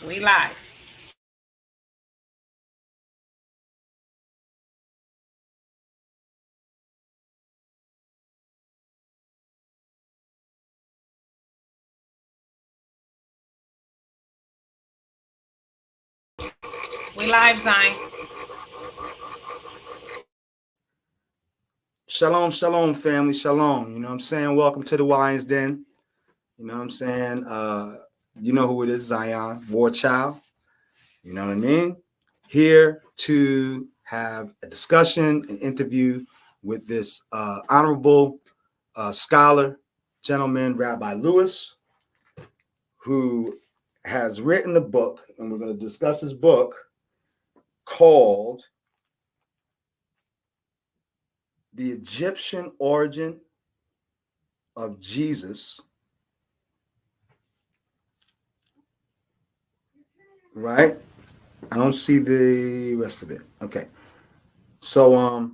We live. We live, Zion. Shalom, shalom, family, shalom. You know what I'm saying? Welcome to the Lion's Den. You know what I'm saying? You know who it is, Zion, War Child. You know what I mean? Here to have a discussion, an interview with this honorable scholar, gentleman, Rabbi Lewis, who has written a book, and we're going to discuss his book called The Egyptian Origin of Jesus. Right? I don't see the rest of it. Okay. So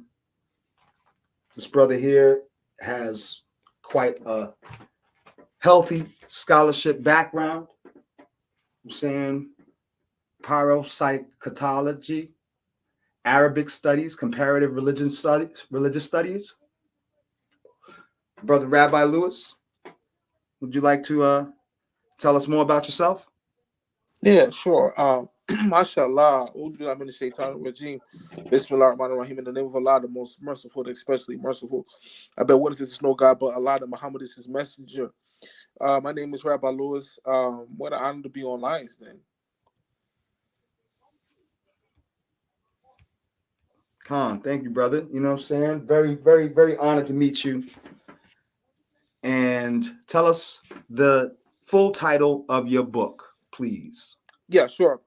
this brother here has quite a healthy scholarship background. I'm saying parasitology, Arabic studies, comparative religious studies. Brother Rabbi Lewis, would you like to tell us more about yourself? Yeah, sure. Mashallah, regime. Bismillah ar-Rahman ar-Rahim. In the name of Allah, the most merciful, the especially merciful. I bet what is this? No God but Allah, and Muhammad is his messenger. My name is Rabbi Lewis. What an honor to be on Lions Den. Khan, thank you, brother. You know what I'm saying? Very, very, very honored to meet you. And tell us the full title of your book, please. Yeah, sure.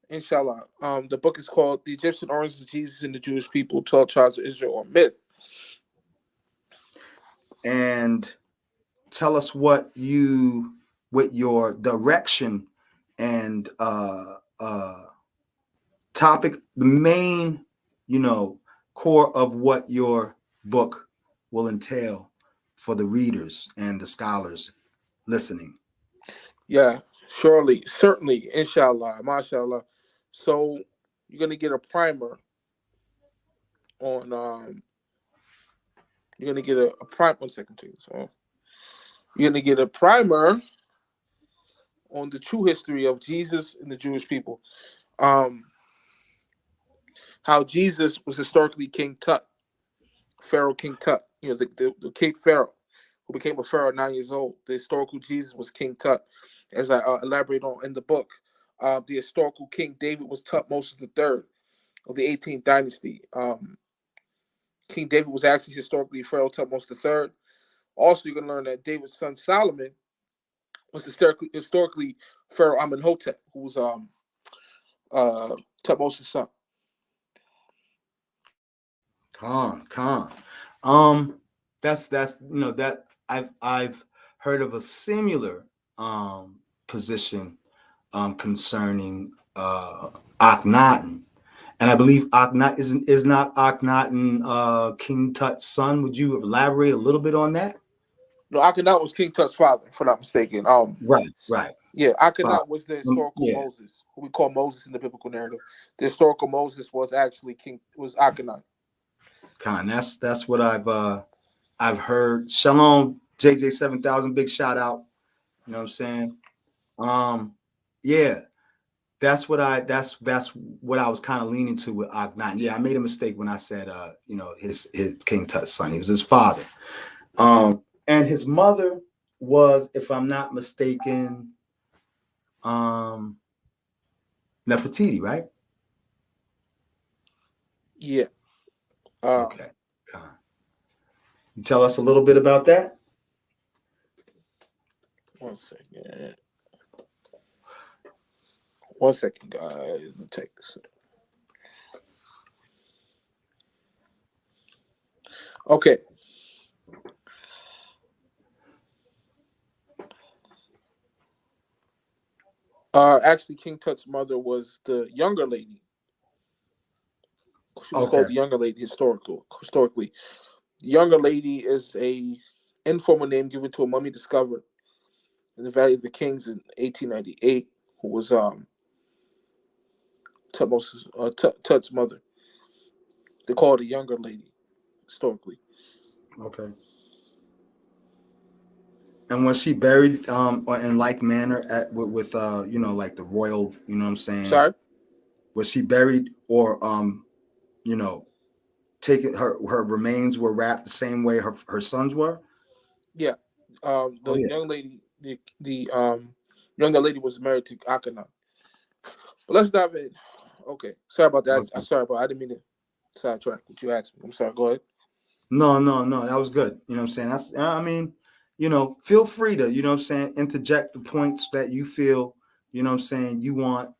Inshallah. The book is called The Egyptian Origins of Jesus and the Jewish People, 12 Tribes of Israel, or Myth. And tell us what your direction and topic, the main, core of what your book will entail for the readers and the scholars listening. Yeah, surely, certainly, inshallah, mashallah. So you're gonna get a primer on you're gonna get a primer. 1 second, please. So you're gonna get a primer on the true history of Jesus and the Jewish people. How Jesus was historically King Tut, Pharaoh King Tut. You know, the King Pharaoh who became a pharaoh at 9 years old. The historical Jesus was King Tut, as I elaborate on in the book. The historical King David was Tutmosis III of the 18th dynasty. King David was actually historically Pharaoh Tutmosis III. Also, you're going to learn that David's son Solomon was historically Pharaoh Amenhotep, who was Tutmosis' son. Khan. That's that I've heard of a similar position concerning Akhenaten. And I believe Akhenaten is not Akhenaten King Tut's son. Would you elaborate a little bit on that? No, Akhenaten was King Tut's father, if I'm not mistaken. Right. Yeah, Akhenaten was the historical Moses, who we call Moses in the biblical narrative. The historical Moses was actually Akhenaten. Khan, that's what I've heard. Shalom, JJ 7000, big shout out. You know what I'm saying? Yeah. That's what I was kind of leaning to with Akhenaten. Yeah, I made a mistake when I said his King Tut's son. He was his father. And his mother was, if I'm not mistaken, Nefertiti, right? Yeah. Okay. You tell us a little bit about that? 1 second. 1 second, guys. Let me take this. Okay. Actually, King Tut's mother was the younger lady. She was called the younger lady historically. The younger lady is a informal name given to a mummy discovered in the Valley of the Kings in 1898, who was Tut's mother. They call it a younger lady historically. Okay. And was she buried or in like manner with you know, like the royal, you know what I'm saying? Sorry. Was she buried or you know, taken her remains were wrapped the same way her sons were? Yeah. Oh The yeah. young lady, the younger lady was married to Akhenaten. But let's dive in. Okay. Sorry about that. Okay. Sorry, but I didn't mean to sidetrack what you asked me. I'm sorry. Go ahead. No, no, no. That was good. You know what I'm saying? That's I mean, you know, feel free to, you know what I'm saying, interject the points that you feel, you know what I'm saying, you want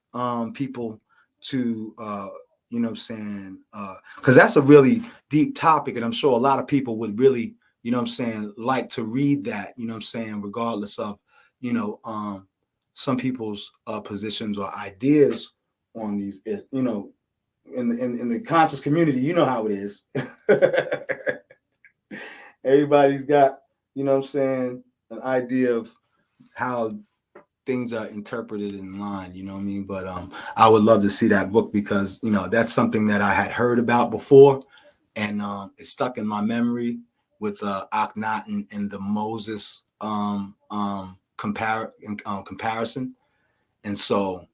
people to you know what I'm saying, because that's a really deep topic, and I'm sure a lot of people would really, you know what I'm saying, like to read that, you know what I'm saying, regardless of, you know, some people's positions or ideas on these, you know, in the conscious community, you know how it is. Everybody's got, you know what I'm saying, an idea of how things are interpreted in line, you know what I mean? But I would love to see that book because, you know, that's something that I had heard about before and it stuck in my memory with Akhenaten and the Moses comparison. And so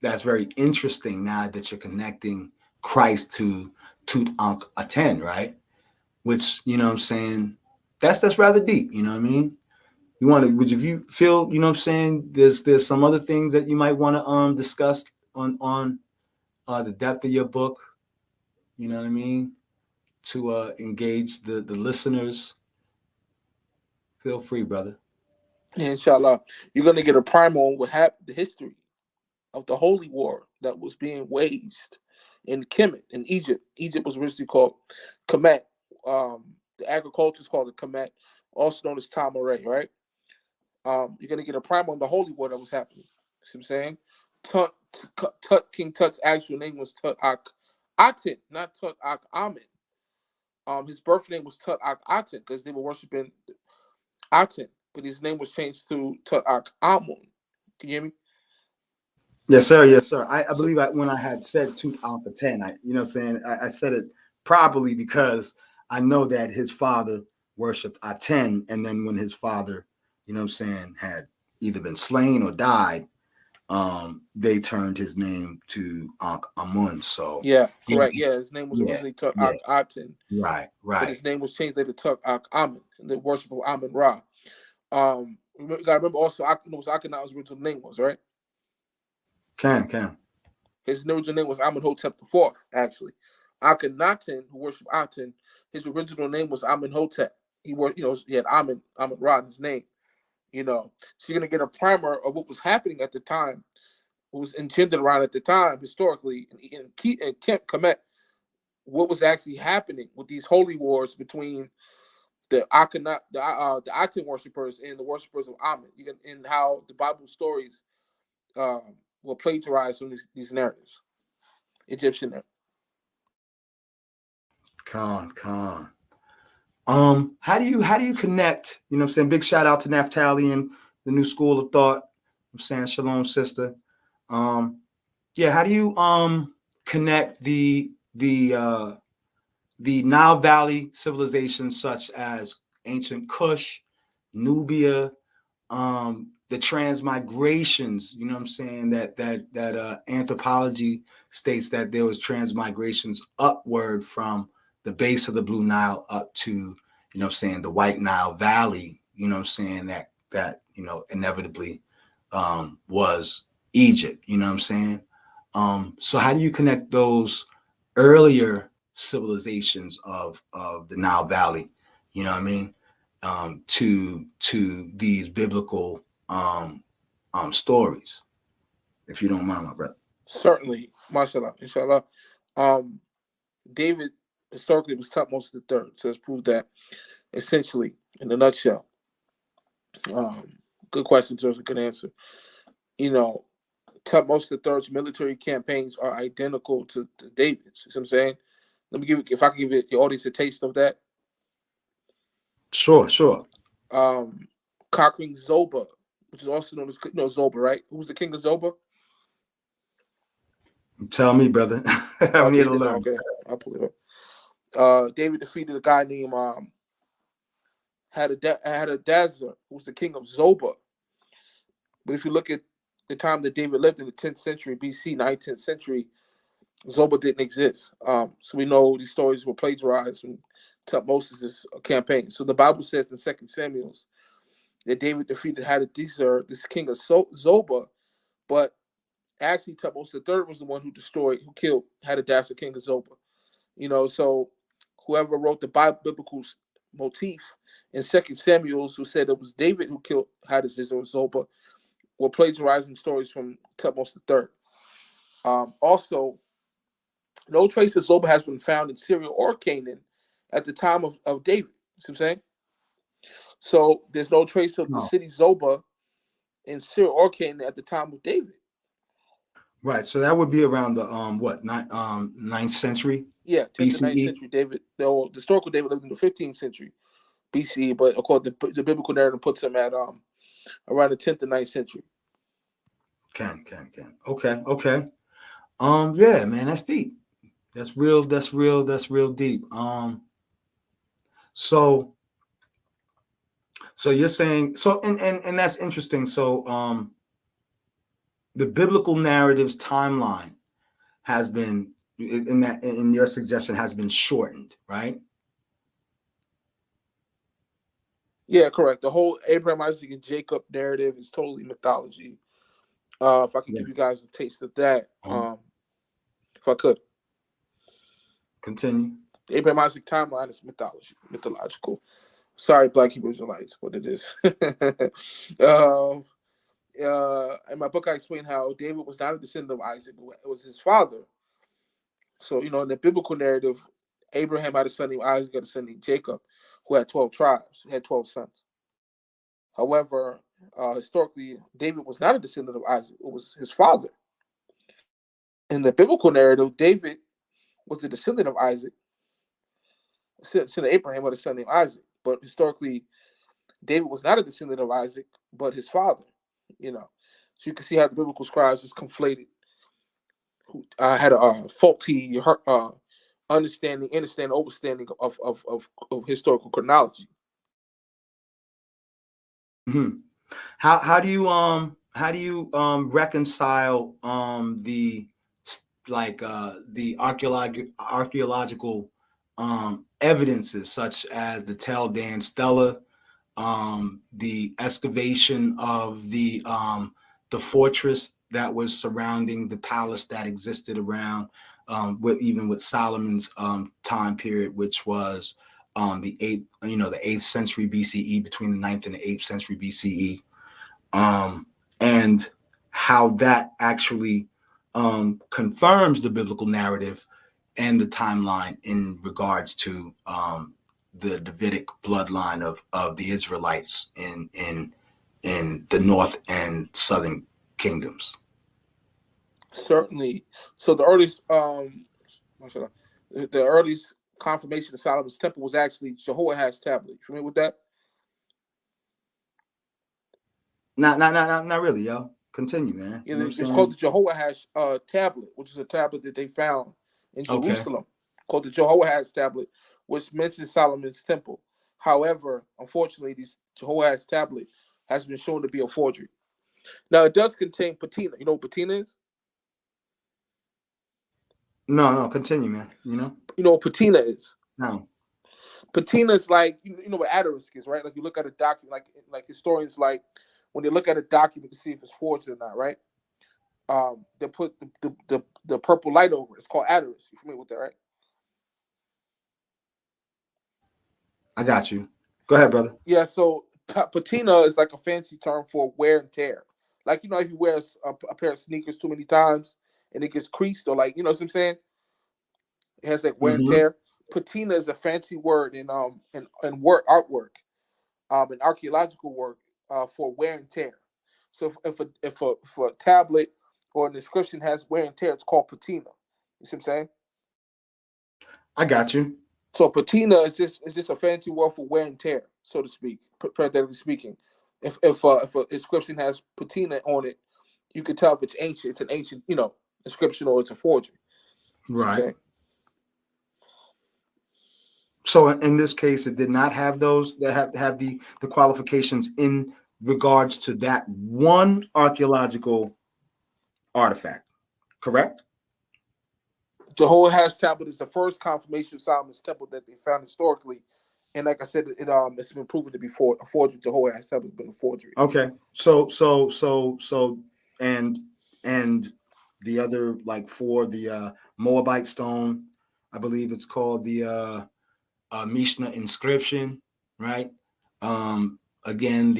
that's very interesting now that you're connecting Christ to Tutankhaten, right? Which, you know what I'm saying, that's rather deep, you know what I mean? You want to, would you feel, you know what I'm saying, there's some other things that you might want to discuss on the depth of your book, you know what I mean, to engage the listeners. Feel free, brother. Inshallah, you're gonna get a primer on what happened, the history of the holy war that was being waged in Kemet in Egypt. Egypt was originally called Kemet. The agriculture is called the Kemet, also known as Tamaray, right? You're gonna get a primer on the holy war that was happening. See what I'm saying? King Tut's actual name was Tut Aten, not Tut Amen. His birth name was Tut Aten because they were worshiping Aten, but his name was changed to Tut Amun. Can you hear me? Yes, sir. Yes, sir. I So believe when I had said Tutankhaten, you know what I'm saying, I said it properly because I know that his father worshipped Aten, and then when his father, you know what I'm saying, had either been slain or died, they turned his name to Ankh Amun. So yeah, yeah, correct. Yeah, his name was yeah, originally Tut yeah, Aten, right, but right. his name was changed later to Tut Amen, the worship of Amen Ra. You gotta remember also, you know what Akhenaten's original name was, right? Can. His original name was Amenhotep the Fourth, actually. Akhenaten, who worshipped Aten, his original name was Amenhotep. He had Amen Ra in his name. So you're gonna get a primer of what was happening at the time, what was engendered around at the time historically, in Kemet, what was actually happening with these holy wars between the the Aten worshippers and the worshippers of Amen. And how the Bible stories were plagiarized from these narratives, Egyptian narratives. Con. How do you connect? You know what I'm saying? Big shout out to Naphtali and the New School of Thought. I'm saying shalom, sister. Um, yeah, how do you connect the Nile Valley civilizations such as ancient Kush, Nubia, the transmigrations, you know what I'm saying, that anthropology states that there was transmigrations upward from the base of the Blue Nile up to, you know what I'm saying, the White Nile Valley, you know what I'm saying, that you know inevitably was Egypt, you know what I'm saying? So how do you connect those earlier civilizations of the Nile Valley, you know what I mean, to these biblical stories, if you don't mind, my brother? Certainly, mashallah, inshallah. Um, David historically was Tutmosis the third, so it's proved that essentially, in a nutshell. Good question, George. A good answer. You know, Tutmosis the third's military campaigns are identical to David's. You see what I'm saying? Let me if I can give your audience a taste of that. Sure. Conquering Zoba, which is also known as Zoba, right? Who was the king of Zoba? Tell me, brother. I'll I'm here read to it now. learn. Okay, I'll pull it up. David defeated a guy named Hadadezer, who was the king of Zobah. But if you look at the time that David lived in the 10th century BC, 19th century, Zobah didn't exist. So we know these stories were plagiarized from Tutmosis' campaign. So the Bible says in 2 Samuel that David defeated Hadadezer, this king of Zobah, but actually Tutmosis III was the one who killed Hadadezer, king of Zobah. So whoever wrote the biblical motif in 2 Samuel, who said it was David who killed Hadadezer or Zobah, were plagiarizing stories from Tutmosis III. Also, no trace of Zobah has been found in Syria or Canaan at the time of David. See what I'm saying? So there's no trace of the No. city Zobah in Syria or Canaan at the time of David. Right. So that would be around the ninth century Yeah, 10th to 9th BCE. century David. The historical David lived in the 15th century BCE, but of course the biblical narrative puts him at around the 10th to 9th century. Can. Okay. Yeah, man, that's deep. That's real deep. So you're saying so and that's interesting. So the biblical narrative's timeline has been in your suggestion has been shortened, right? Yeah, correct. The whole Abraham, Isaac, and Jacob narrative is totally mythology. If I could Yeah. give you guys a taste of that, Um, if I could. Continue. The Abraham Isaac timeline is mythological. Sorry, Black Hebrew Israelites, what it is. In my book, I explain how David was not a descendant of Isaac, but it was his father. So, in the biblical narrative, Abraham had a son named Isaac, had a son named Jacob, who had 12 tribes, had 12 sons. However, historically, David was not a descendant of Isaac. It was his father. In the biblical narrative, David was the descendant of Isaac, descendant of Abraham had a son named Isaac. But historically, David was not a descendant of Isaac, but his father. So you can see how the biblical scribes just conflated, who had a faulty overstanding of historical chronology. Mm-hmm. How do you reconcile the archaeological evidences such as the Tel Dan Stela, the excavation of the fortress that was surrounding the palace that existed around even with Solomon's time period, which was the 8th century BCE, between the 9th and the 8th century BCE, and how that actually confirms the biblical narrative and the timeline in regards to the Davidic bloodline of the Israelites in the north and southern kingdoms. Certainly. So the earliest confirmation of Solomon's temple was actually Jehoahaz's tablet. You familiar with that? Not really, yo. Continue, man. You know what I'm It's called saying? the Jehoahaz tablet, which is a tablet that they found in Okay. Jerusalem, called the Jehoahaz tablet, which mentions Solomon's temple. However, unfortunately, this Jehoahaz tablet has been shown to be a forgery. Now, it does contain patina. You know what patina is? No, continue, man. You know what patina is? No. Patina is like, you know what asterisk is, right? Like you look at a document, like historians, like when they look at a document to see if it's forged or not, right? They put the purple light over it. It's called asterisk. You familiar with that, right? I got you. Go ahead, brother. Yeah. So patina is like a fancy term for wear and tear. Like if you wear a pair of sneakers too many times and it gets creased, or like what I'm saying, it has like wear and Mm-hmm. tear. Patina is a fancy word in work artwork, in archaeological work, for wear and tear. So if a tablet or an inscription has wear and tear, it's called patina. You see what I'm saying? I got you. So patina is just a fancy word for wear and tear, so to speak, parenthetically speaking. If an inscription has patina on it, you can tell if it's ancient. It's an ancient, inscription or it's a forgery. Right. So in this case, it did not have those that have the qualifications in regards to that one archaeological artifact, correct? Jehoahaz tablet is the first confirmation of Solomon's temple that they found historically, and like I said, it's been proven to be a forgery. Jehoahaz tablet has been a forgery. Okay, and the other, like, for the Moabite stone, I believe it's called the Mishnah inscription, right? Again,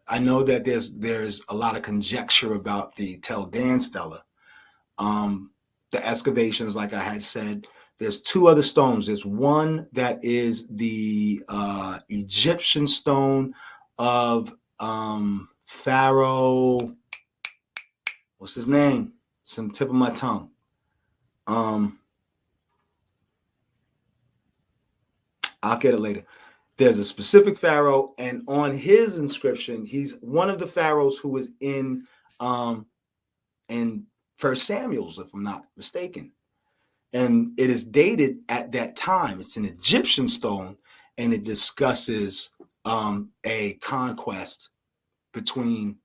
I know that there's a lot of conjecture about the Tel Dan stela. The excavations, like I had said, there's two other stones. There's one that is the Egyptian stone of Pharaoh. What's his name? It's on the tip of my tongue. I'll get it later. There's a specific pharaoh, and on his inscription, he's one of the pharaohs who is in First Samuel's, if I'm not mistaken. And it is dated at that time. It's an Egyptian stone, and it discusses a conquest between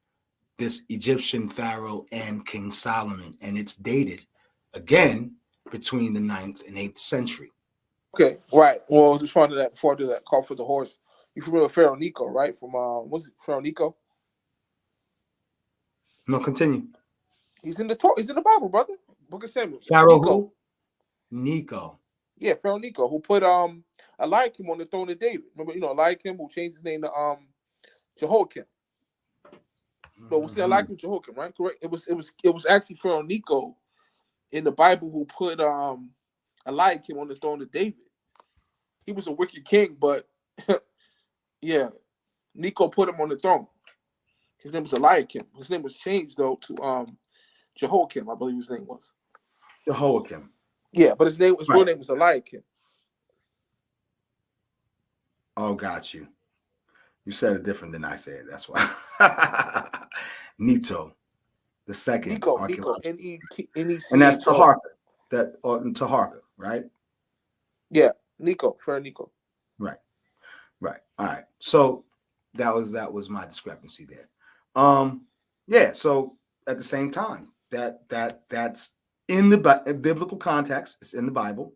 this Egyptian pharaoh and King Solomon, and it's dated again between the 9th and 8th century. Okay, right. Well, respond to that before I do that. Call for the horse. You familiar with Pharaoh Necho, right? From what's it, Pharaoh Necho? No, continue. He's in the Torah. He's in the Bible, brother. Book of Samuel. Pharaoh who? Necho. Yeah, Pharaoh Necho, who put Eliakim on the throne of David. Remember, Eliakim, who changed his name to Jehoiakim. No, we say Eliakim Jehoiakim, right? Correct. It was actually Pharaoh Necho in the Bible who put Eliakim on the throne of David. He was a wicked king, but yeah, Necho put him on the throne. His name was Eliakim. His name was changed though to Jehoiakim, I believe his name was. Jehoiakim. Yeah, but his real name was Eliakim. Oh, got you. You said it different than I said. That's why. Necho, the second. Necho, N-E-C-H-O. And that's Taharka. Taharka, right? Yeah, Necho, Pharaoh Necho. Right. All right. So that was my discrepancy there. Yeah. So at the same time, that's in the biblical context. It's in the Bible.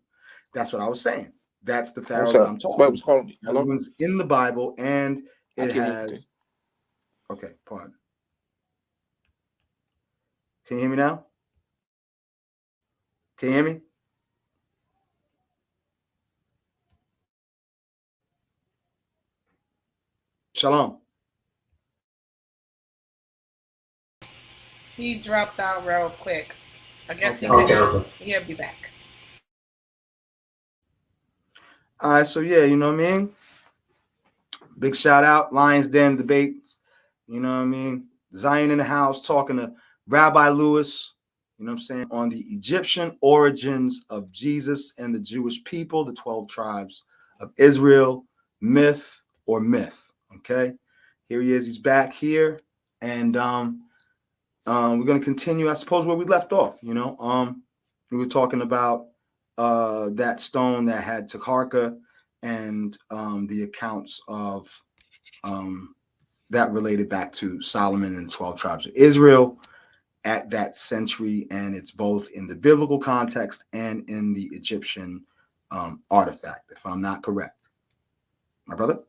That's what I was saying. That's the Pharaoh that I'm talking about. Was calling me. Hello? It's in the Bible, and it has. Okay, pardon. Can you hear me now? Can you hear me? Shalom. He dropped out real quick. I guess he'll be back. All right, so yeah, you know what I mean? Big shout out, Lions Den debate. You know what I mean? Zion in the house talking to Rabbi Lewis, you know what I'm saying, on the Egyptian origins of Jesus and the Jewish people, the 12 tribes of Israel, myth or myth. Okay, here he is. He's back here, and we're going to continue, I suppose, where we left off. We were talking about that stone that had Taharka and the accounts of that related back to Solomon and the 12 tribes of Israel at that century, and it's both in the biblical context and in the Egyptian artifact, if I'm not correct. My brother?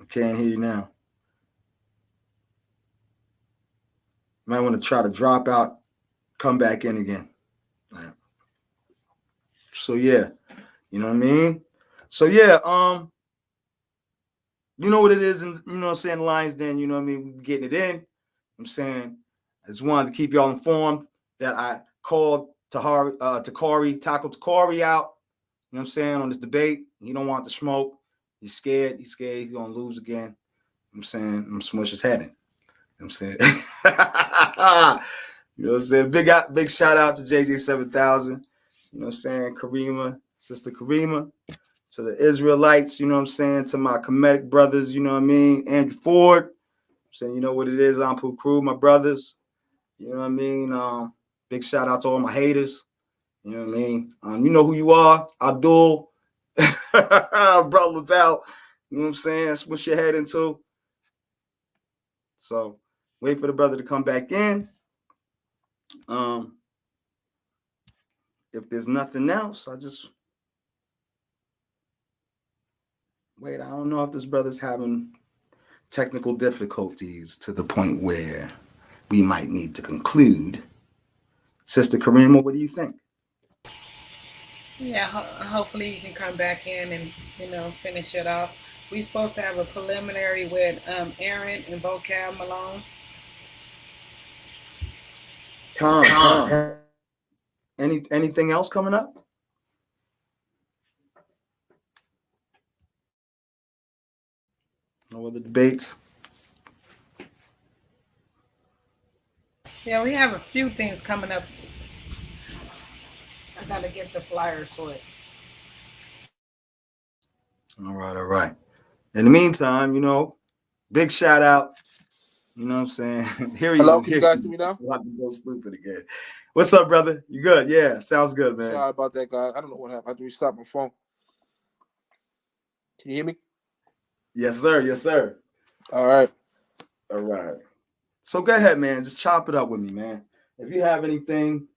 I can't hear you now. Might want to try to drop out, come back in again. Right. So yeah, you know what I mean? So yeah, you know what it is, and you know what I'm saying, Lions Den, you know what I mean, we're getting it in. I'm saying, I just wanted to keep y'all informed that I called tackled Takari out, you know what I'm saying, on this debate. He don't want the smoke. He's scared. He's gonna lose again. I'm saying, I'm gonna smush his head in. You know what I'm saying? You know what I'm saying? Big shout out to JJ 7000. You know what I'm saying? Karima, Sister Karima. to the Israelites, you know what I'm saying, to my Kemetic brothers, you know what I mean, Andrew Ford, I'm saying, you know what it is, Ampu Crew, my brothers, you know what I mean, big shout out to all my haters, you know what I mean, you know who you are, Abdul, brother Val, you know what I'm saying, switch your head into, so wait for the brother to come back in. If there's nothing else, I just wait. I don't know if this brother's having technical difficulties to the point where we might need to conclude. Sister Karima, what do you think? Yeah, hopefully you can come back in and finish it off. We supposed to have a preliminary with Aaron and Vocab Malone. Con. Anything else coming up? No other debates? Yeah, we have a few things coming up. I gotta get the flyers for it. All right. In the meantime, big shout out. You know what I'm saying? Here he Hello, is. can you Here guys he see is. me now? We'll have to go stupid again. What's up, brother? You good? Yeah, sounds good, man. Sorry about that, guy. I don't know what happened. I had to restart my phone. Can you hear me? Yes, sir. Yes, sir. All right. So go ahead, man. Just chop it up with me, man. If you have anything,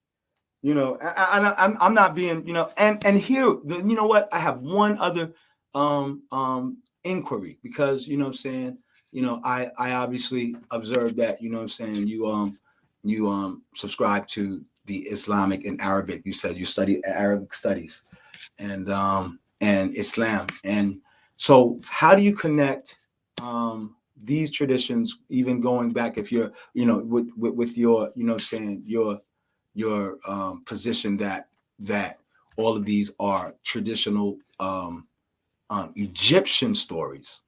I'm not being, and here, you know what? I have one other inquiry because you know what I'm saying. I obviously observed that you know what I'm saying. You subscribe to the Islamic and Arabic. You said you study Arabic studies and Islam, and so how do you connect these traditions, even going back if you're, with your, saying your position that all of these are traditional Egyptian stories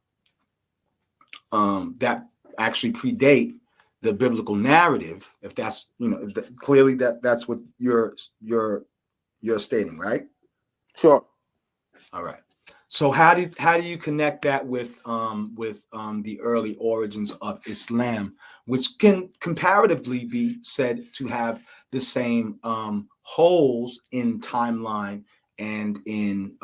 that actually predate the biblical narrative. If that's clearly that's what you're stating, right? Sure. All right. So how do you connect that with the early origins of Islam, which can comparatively be said to have the same holes in timeline and in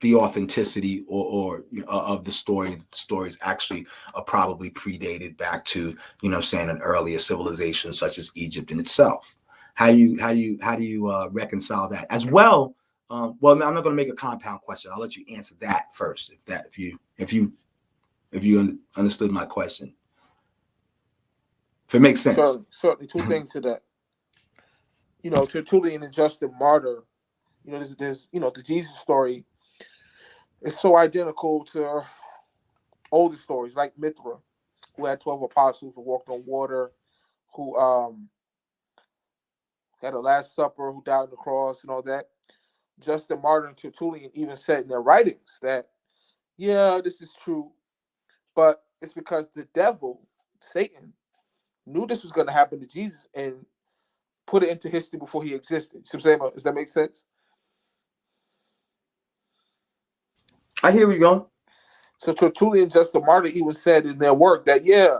the authenticity or of the story. The stories actually are probably predated back to saying an earlier civilization such as Egypt in itself. How do you reconcile that as well? Well, I'm not going to make a compound question. I'll let you answer that first. If you understood my question, if it makes sense. Certainly. Two things to that. Tertullian and Justin Martyr. There's the Jesus story. It's so identical to older stories like Mithra, who had 12 apostles who walked on water, who had a Last Supper, who died on the cross, and all that. Justin Martyr and Tertullian even said in their writings that, yeah, this is true, but it's because the devil, Satan, knew this was going to happen to Jesus and put it into history before he existed. You know what I'm saying? Does that make sense? I hear you going. So Tertullian and Justin Martyr even said in their work that, yeah,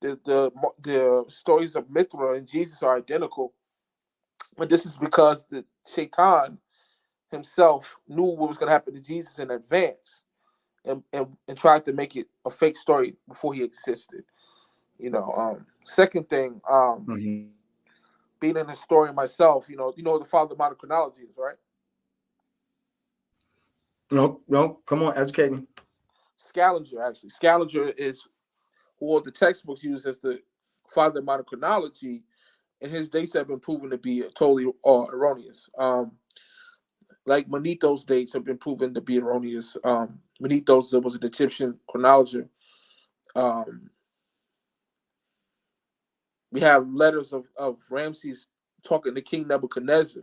the stories of Mithra and Jesus are identical, but this is because the Shaitan himself knew what was going to happen to Jesus in advance and tried to make it a fake story before he existed. Second thing, being an historian myself, you know what the Father of Monochronology is, right? No, come on, educate me. Scaliger is who all the textbooks use as the Father of Monochronology, and his dates have been proven to be totally erroneous. Like Manetho's dates have been proven to be erroneous. Manetho's was an Egyptian chronologer. We have letters of Ramses talking to King Nebuchadnezzar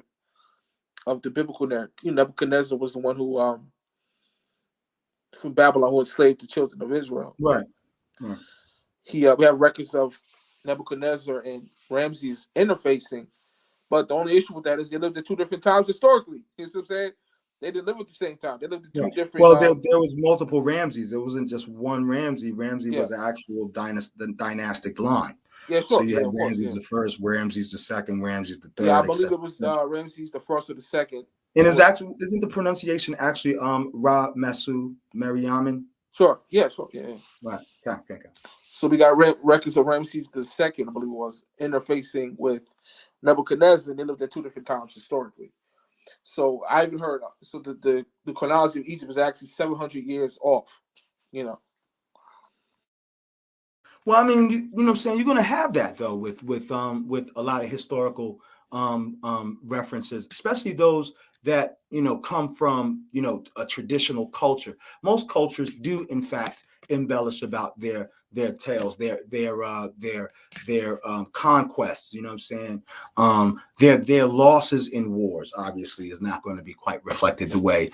of the biblical narrative. Nebuchadnezzar was the one who from Babylon who enslaved the children of Israel. Right. We have records of Nebuchadnezzar and Ramses interfacing, but the only issue with that is they lived at two different times historically. You know what I'm saying? They didn't live at the same time. They lived in two Right. different. Well, there was multiple Ramses. It wasn't just one Ramsey. Ramsey Yeah, was the actual dynastic line. yeah, So sure, you yeah, had of course, Ramses yeah, the first, Ramses the second, Ramses the yeah. I third, believe etc. it was Ramses the first or the second. And Who it's was actually isn't the pronunciation actually Ra Mesu Mariamin? sure, yeah, sure, yeah. Yeah. Right. Okay. So we got records of Ramses the second, I believe it was, interfacing with Nebuchadnezzar, and they lived at two different times historically. So I even heard so the chronology of Egypt is actually 700 years off. You know. Well, I mean, you know what I'm saying? You're gonna have that though with a lot of historical references, especially those that come from a traditional culture. Most cultures do in fact embellish about their tales, their conquests. You know what I'm saying? Their losses in wars obviously is not going to be quite reflected the way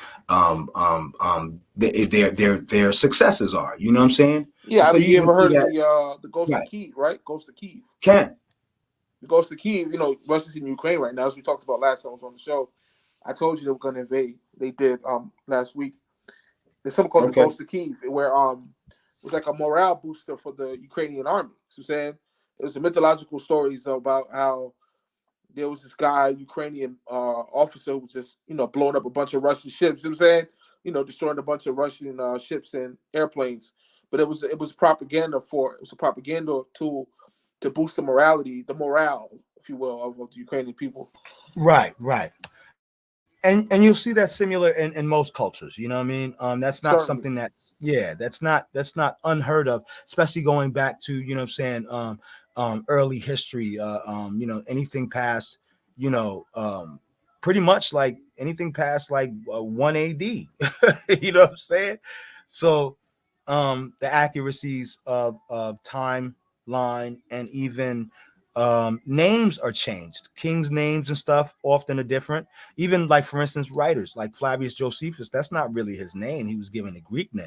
their successes are. You know what I'm saying? Yeah, And I so mean, you you even ever see heard of that, the Ghost of right? Kiev, right? Ghost of Kiev. Can The Ghost of Kiev. You know, Russia's in Ukraine right now, as we talked about last time I was on the show. I told you they were going to invade. They did last week. There's something called the okay, Ghost of Kiev, where it was like a morale booster for the Ukrainian army. So I'm saying it was the mythological stories about how there was this guy, Ukrainian officer, who was just blowing up a bunch of Russian ships. You know what I'm saying, destroying a bunch of Russian ships and airplanes. But it was propaganda it was a propaganda tool to boost the morale, if you will, of the Ukrainian people. right. And you'll see that similar in most cultures. You know what I mean? That's not Certainly. something that's not unheard of, especially going back to what I'm saying early history. Anything past pretty much like anything past like 1 AD. You know what I'm saying? So the accuracies of timeline and even names are changed. Kings' names and stuff often are different. Even like, for instance, writers like Flavius Josephus, that's not really his name. He was given a Greek name.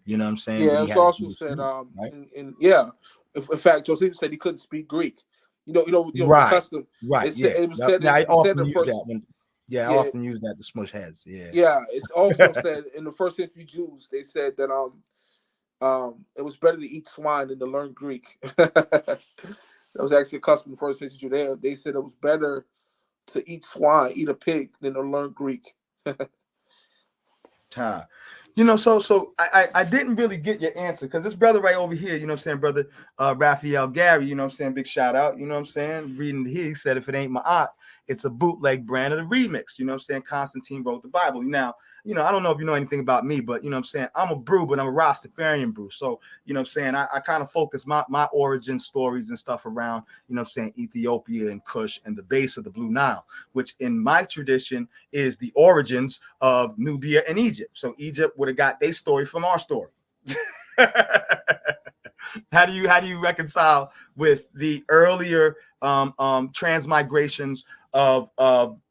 You know what I'm saying? But Yeah, he it's had a also Jewish said name, right? yeah. In fact, Josephus said he couldn't speak Greek. The Right, custom. right, yeah. It was Yep. said Yeah, in I it said often in the use first. that when, yeah, I Yeah, often use that to smush heads. Yeah. yeah. It's also said in the first century Jews. They said that it was better to eat swine than to learn Greek. That was actually a custom in the first century Judea. They said it was better to eat a pig, than to learn Greek. Time. So I didn't really get your answer because this brother right over here, brother Raphael Gary, big shout out, reading here, he said if it ain't my aunt, it's a bootleg brand of the remix, Constantine wrote the Bible. Now, I don't know if you know anything about me, but I'm a brew, but I'm a Rastafarian brew. So, I kind of focus my origin stories and stuff around, Ethiopia and Kush and the base of the Blue Nile, which in my tradition is the origins of Nubia and Egypt. So Egypt would have got their story from our story. How do you reconcile with the earlier transmigrations of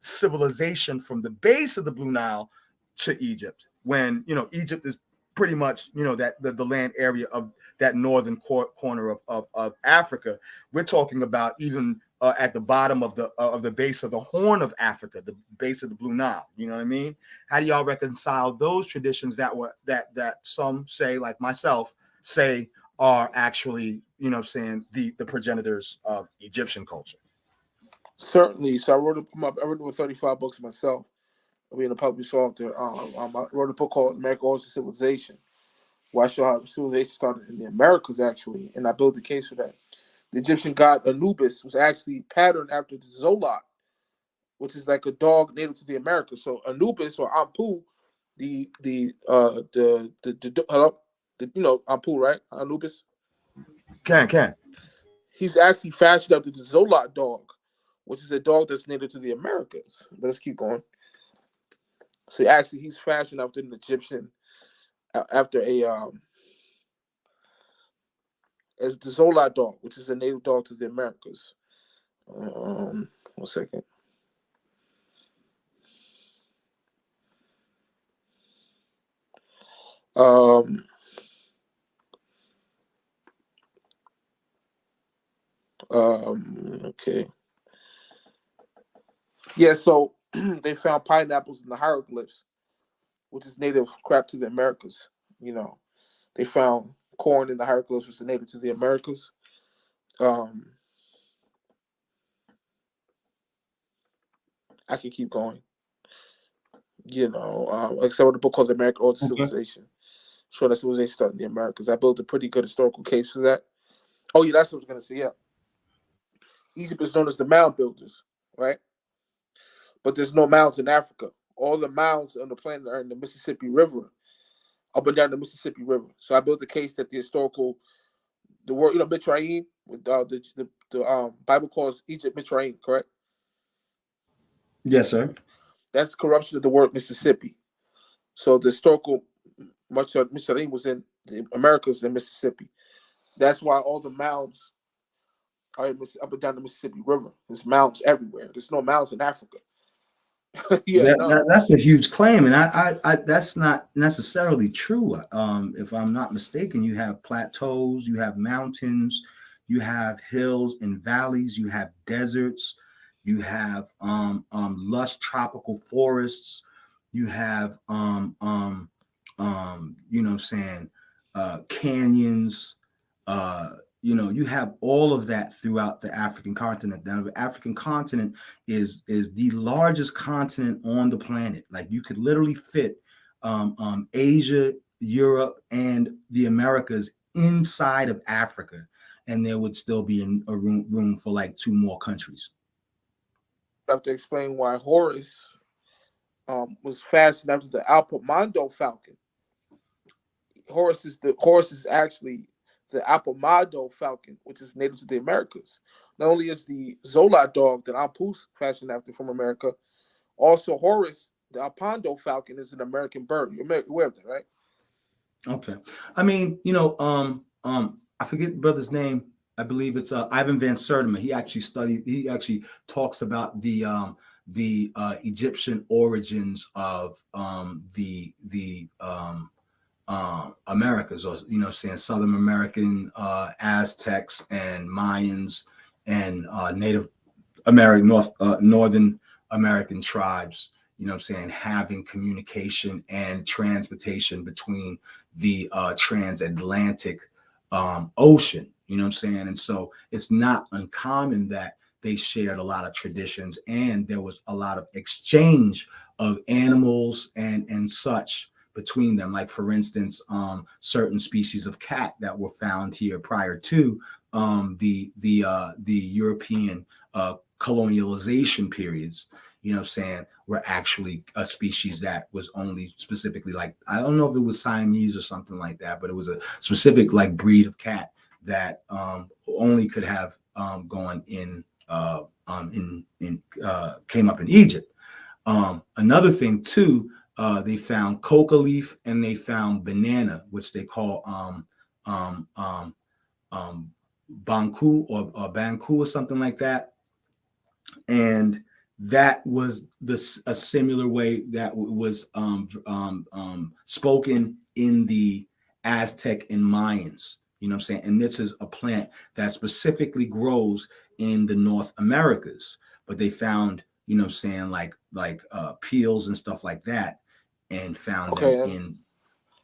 civilization from the base of the Blue Nile to Egypt, when Egypt is pretty much that the land area of that northern corner of Africa. We're talking about even at the bottom of the base of the Horn of Africa, the base of the Blue Nile. You know what I mean? How do y'all reconcile those traditions that some say, like myself, say are actually, the progenitors of Egyptian culture? Certainly. So I wrote over 35 books myself. I mean, a published author. I wrote a book called American Origins of Civilization, where I show how civilization started in the Americas, actually, and I built the case for that. The Egyptian god Anubis was actually patterned after the Zolot, which is like a dog native to the Americas. So Anubis or Ampu, hello, Ampu, right? Anubis. Can. He's actually fashioned after the Zolot dog, which is a dog that's native to the Americas. But let's keep going. So actually, he's fashioned after an Egyptian, after as the Zolot dog, which is a native dog to the Americas. 1 second. Okay. Yeah, so they found pineapples in the hieroglyphs which is native crap to the Americas. You know, they found corn in the hieroglyphs, which is native to the Americas. I could keep going. You know, except with a book called The American Order Civilization. Sure, that civilization started in the Americas. I built a pretty good historical case for that. Oh, yeah, that's what I was going to say, yeah. Egypt is known as the mound builders, right? But there's no mounds in Africa. All the mounds on the planet are in the Mississippi River, up and down the Mississippi River. So I built the case that the word, Mitzrayim, the Bible calls Egypt Mitzrayim, correct? Yes, sir. That's corruption of the word Mississippi. So the historical Mitzrayim was in the Americas and Mississippi. That's why all the mounds are up and down the Mississippi River. There's mounds everywhere. There's no mounds in Africa. That's a huge claim, and I that's not necessarily true. If I'm not mistaken, you have plateaus, you have mountains, you have hills and valleys, you have deserts, you have lush tropical forests, you have canyons. You have all of that throughout the African continent. Now, the African continent is the largest continent on the planet. Like, you could literally fit Asia, Europe, and the Americas inside of Africa, and there would still be a room for like 2 more countries. I have to explain why Horus was fashioned after the Alpamando falcon. Horus is actually the Alpamado falcon, which is native to the Americas. Not only is the Zola dog that Apu fashioned after from America, also Horus, the Alpando falcon, is an American bird. You're aware of that, right? Okay. I mean, I forget the brother's name. I believe it's Ivan Van Sertima. He actually talks about the Egyptian origins of the Americas, or Southern American Aztecs and Mayans and Native American Northern American tribes, having communication and transportation between the transatlantic ocean, and so it's not uncommon that they shared a lot of traditions, and there was a lot of exchange of animals and such between them. Like, for instance, certain species of cat that were found here prior to the European colonialization periods, were actually a species that was only specifically, like, I don't know if it was Siamese or something like that, but it was a specific like breed of cat that only could have gone in came up in Egypt. Another thing too, they found coca leaf and they found banana, which they call banku or banku or something like that, and that was a similar way that was spoken in the Aztec and Mayans. And this is a plant that specifically grows in the North Americas, but they found, like peels and stuff like that, and found them in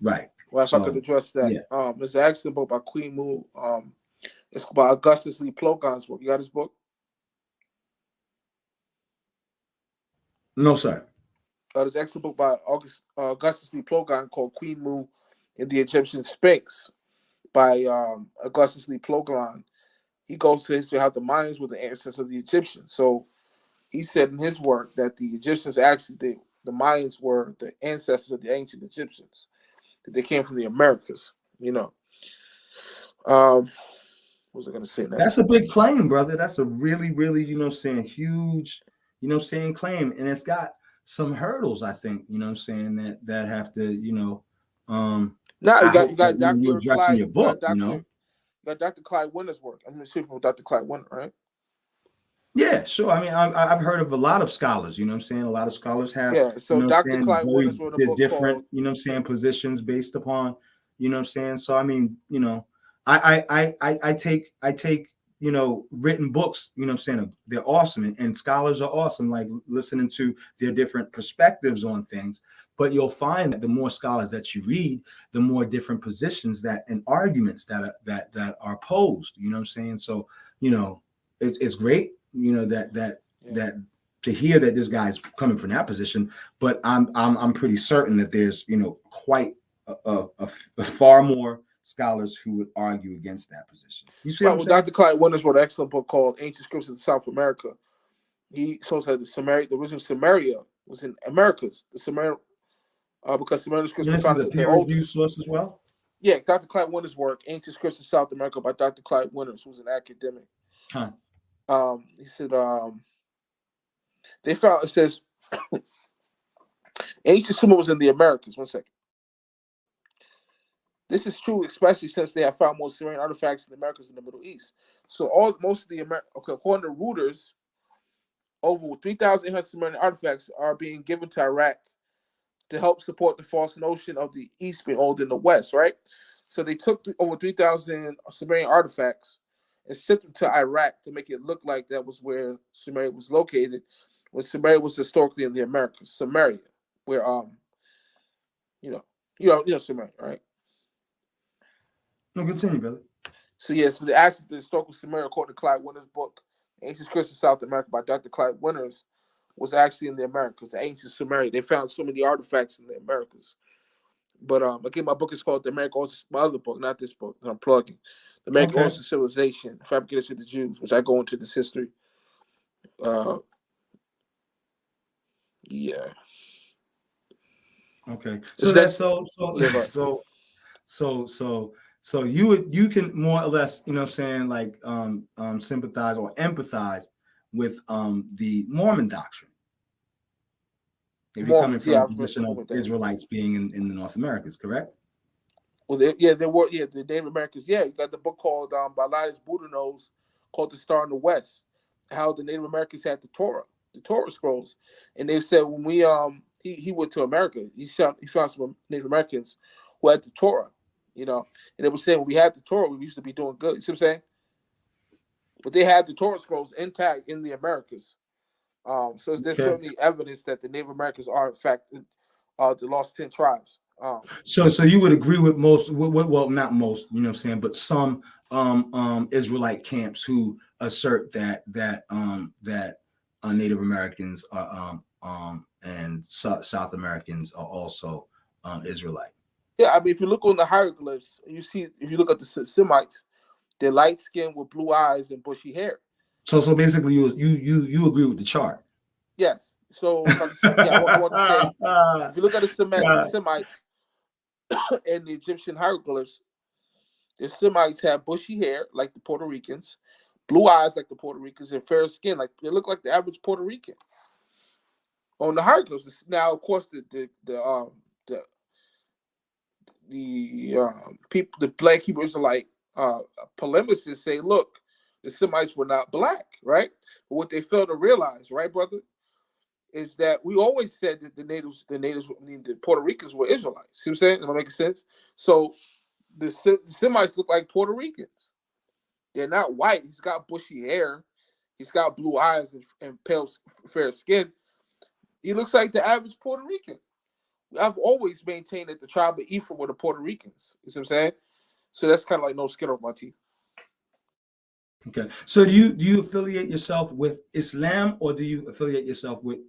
right. Well, if I could address that, yeah. There's an excellent book by Queen Mu. It's by Augustus Lee Plogon's book. You got his book? No, sir. There's an excellent book by Augustus Lee Plogon called Queen Mu and the Egyptian Sphinx by Augustus Lee Plogon. He goes to history how the Mayans were the ancestors of the Egyptians. So he said in his work that the Egyptians actually, the Mayans were the ancestors of the ancient Egyptians, that they came from the Americas, What was I going to say next? That's a big claim, brother. That's a really, really, huge, claim. And it's got some hurdles, I think, that have to, you got Dr. Clyde, your book, you got Dr. Clyde Winter's work. I'm assuming with Dr. Clyde Winter, right? Yeah, sure. I mean, I've heard of a lot of scholars, a lot of scholars have, so Dr. Clyde Winters wrote a book different, called, positions based upon, so I mean, I take, written books, they're awesome, and scholars are awesome, like listening to their different perspectives on things. But you'll find that the more scholars that you read, the more different positions that and arguments that are posed. You know what I'm saying? So, it's great, that to hear that this guy's coming from that position, but I'm pretty certain that there's quite a far more scholars who would argue against that position. You see Right. what I'm Well, saying? Dr. Clyde Winters wrote an excellent book called Ancient Scriptures of South America. He shows that the original Samaria was in Americas. The Samaria, because Sumerian scriptures And were this is found a as the peer-reviewed oldest. source as well. Yeah, Dr. Clyde Winters' work, Ancient Scriptures of South America by Dr. Clyde Winters, who's an academic. Huh. He said they found, it says ancient Sumer was in the Americas. One second. This is true, especially since they have found most Sumerian artifacts in the Americas and the Middle East. So most of the according to Reuters, over 3,800 Sumerian artifacts are being given to Iraq to help support the false notion of the East being older than the West, right? So they took over 3,000 Sumerian artifacts and shipped them to Iraq to make it look like that was where Sumeria was located, when Sumeria was historically in the Americas, Samaria, where Sumeria, right? No, continue, brother. So so the access to the historical Sumeria, according to Clyde Winters' book, Ancient Scriptures of South America by Dr. Clyde Winters, was actually in the Americas, the ancient Sumeria. They found so many artifacts in the Americas. But again, my book is called The American Origins, my other book, not this book that I'm plugging. The American Origins of Civilization, Fabricators of the Jews, which I go into this history. Yeah. Okay. So So you can more or less, like sympathize or empathize with the Mormon doctrine. If you're coming from a position of Israelites being in the North Americas, correct? Well, the Native Americans. Yeah, you got the book called by Linus Budanos called The Star in the West. How the Native Americans had the Torah scrolls, and they said when we he went to America, he found some Native Americans who had the Torah, and they were saying when we had the Torah, we used to be doing good. You see what I'm saying? But they had the Torah scrolls intact in the Americas. So there's certainly evidence that the Native Americans are in fact the lost 10 tribes. So you would agree with most, well, not most, but some Israelite camps who assert that Native Americans are and South Americans are also Israelite. Yeah, I mean, if you look on the hieroglyphs, if you look at the Semites, they're light skinned with blue eyes and bushy hair. So basically, you agree with the chart. Yes. So I want to say, if you look at the Semites and the Egyptian hieroglyphs, the Semites have bushy hair like the Puerto Ricans, blue eyes like the Puerto Ricans, and fair skin like they look like the average Puerto Rican. On the hieroglyphs, now of course the people, the black Hebrew Israelite polemicists say, look, the Semites were not black, right? But what they fail to realize, right, brother, is that we always said that the Puerto Ricans were Israelites. See what I'm saying? Am I making sense? So the Semites look like Puerto Ricans. They're not white. He's got bushy hair. He's got blue eyes and pale, fair skin. He looks like the average Puerto Rican. I've always maintained that the tribe of Ephraim were the Puerto Ricans. You see what I'm saying? So that's kind of like no skin off my teeth. Okay. So do you affiliate yourself with Islam, or do you affiliate yourself with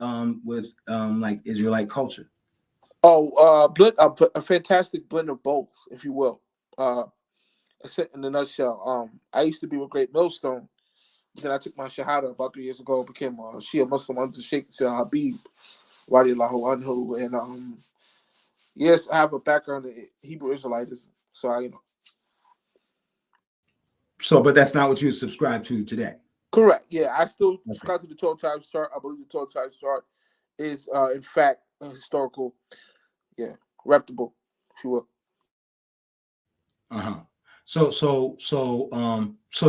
like Israelite culture? Oh, a fantastic blend of both, if you will. In a nutshell, I used to be with Great Millstone. Then I took my Shahada about 3 years ago, became a Shia Muslim under Sheikh Habib, Radiallahu Anhu. And yes, I have a background in Hebrew Israelitism. So So, but that's not what you subscribe to today. Correct. Yeah, I still subscribe to the 12 Tribes chart. I believe the 12 Tribes chart is, in fact, historical, reputable, if you will. So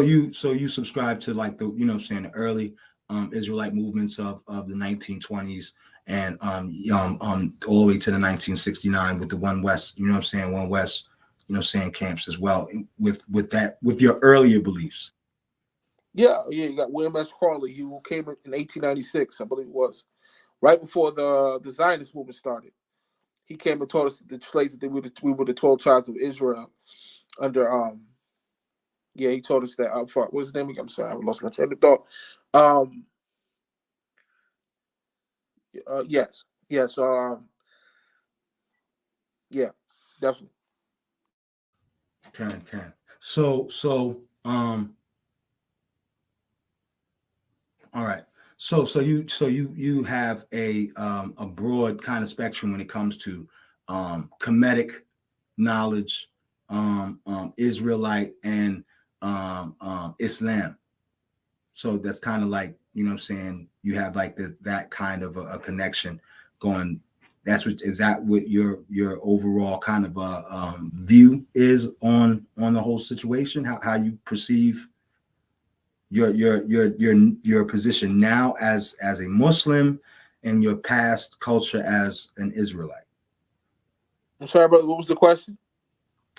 you subscribe to like the the early Israelite movements of the 1920s and all the way to the 1969 with the One West, One West, camps as well with your earlier beliefs. Yeah. You got William S. Crawley, who came in 1896, I believe it was, right before the Zionist movement started. he came and taught us the slaves that we were the 12 tribes of Israel under yeah, he told us that up front. What's his name again? I'm sorry, I lost my train of thought. Yes. Yeah, so yeah, definitely. Can. So all right. So you have a broad kind of spectrum when it comes to Kemetic knowledge, Israelite, and Islam. So that's kind of like, you know what I'm saying, you have like that kind of a connection going. Is that what your overall kind of view is on the whole situation? How you perceive your position now as a Muslim and your past culture as an Israelite? I'm sorry, brother. What was the question?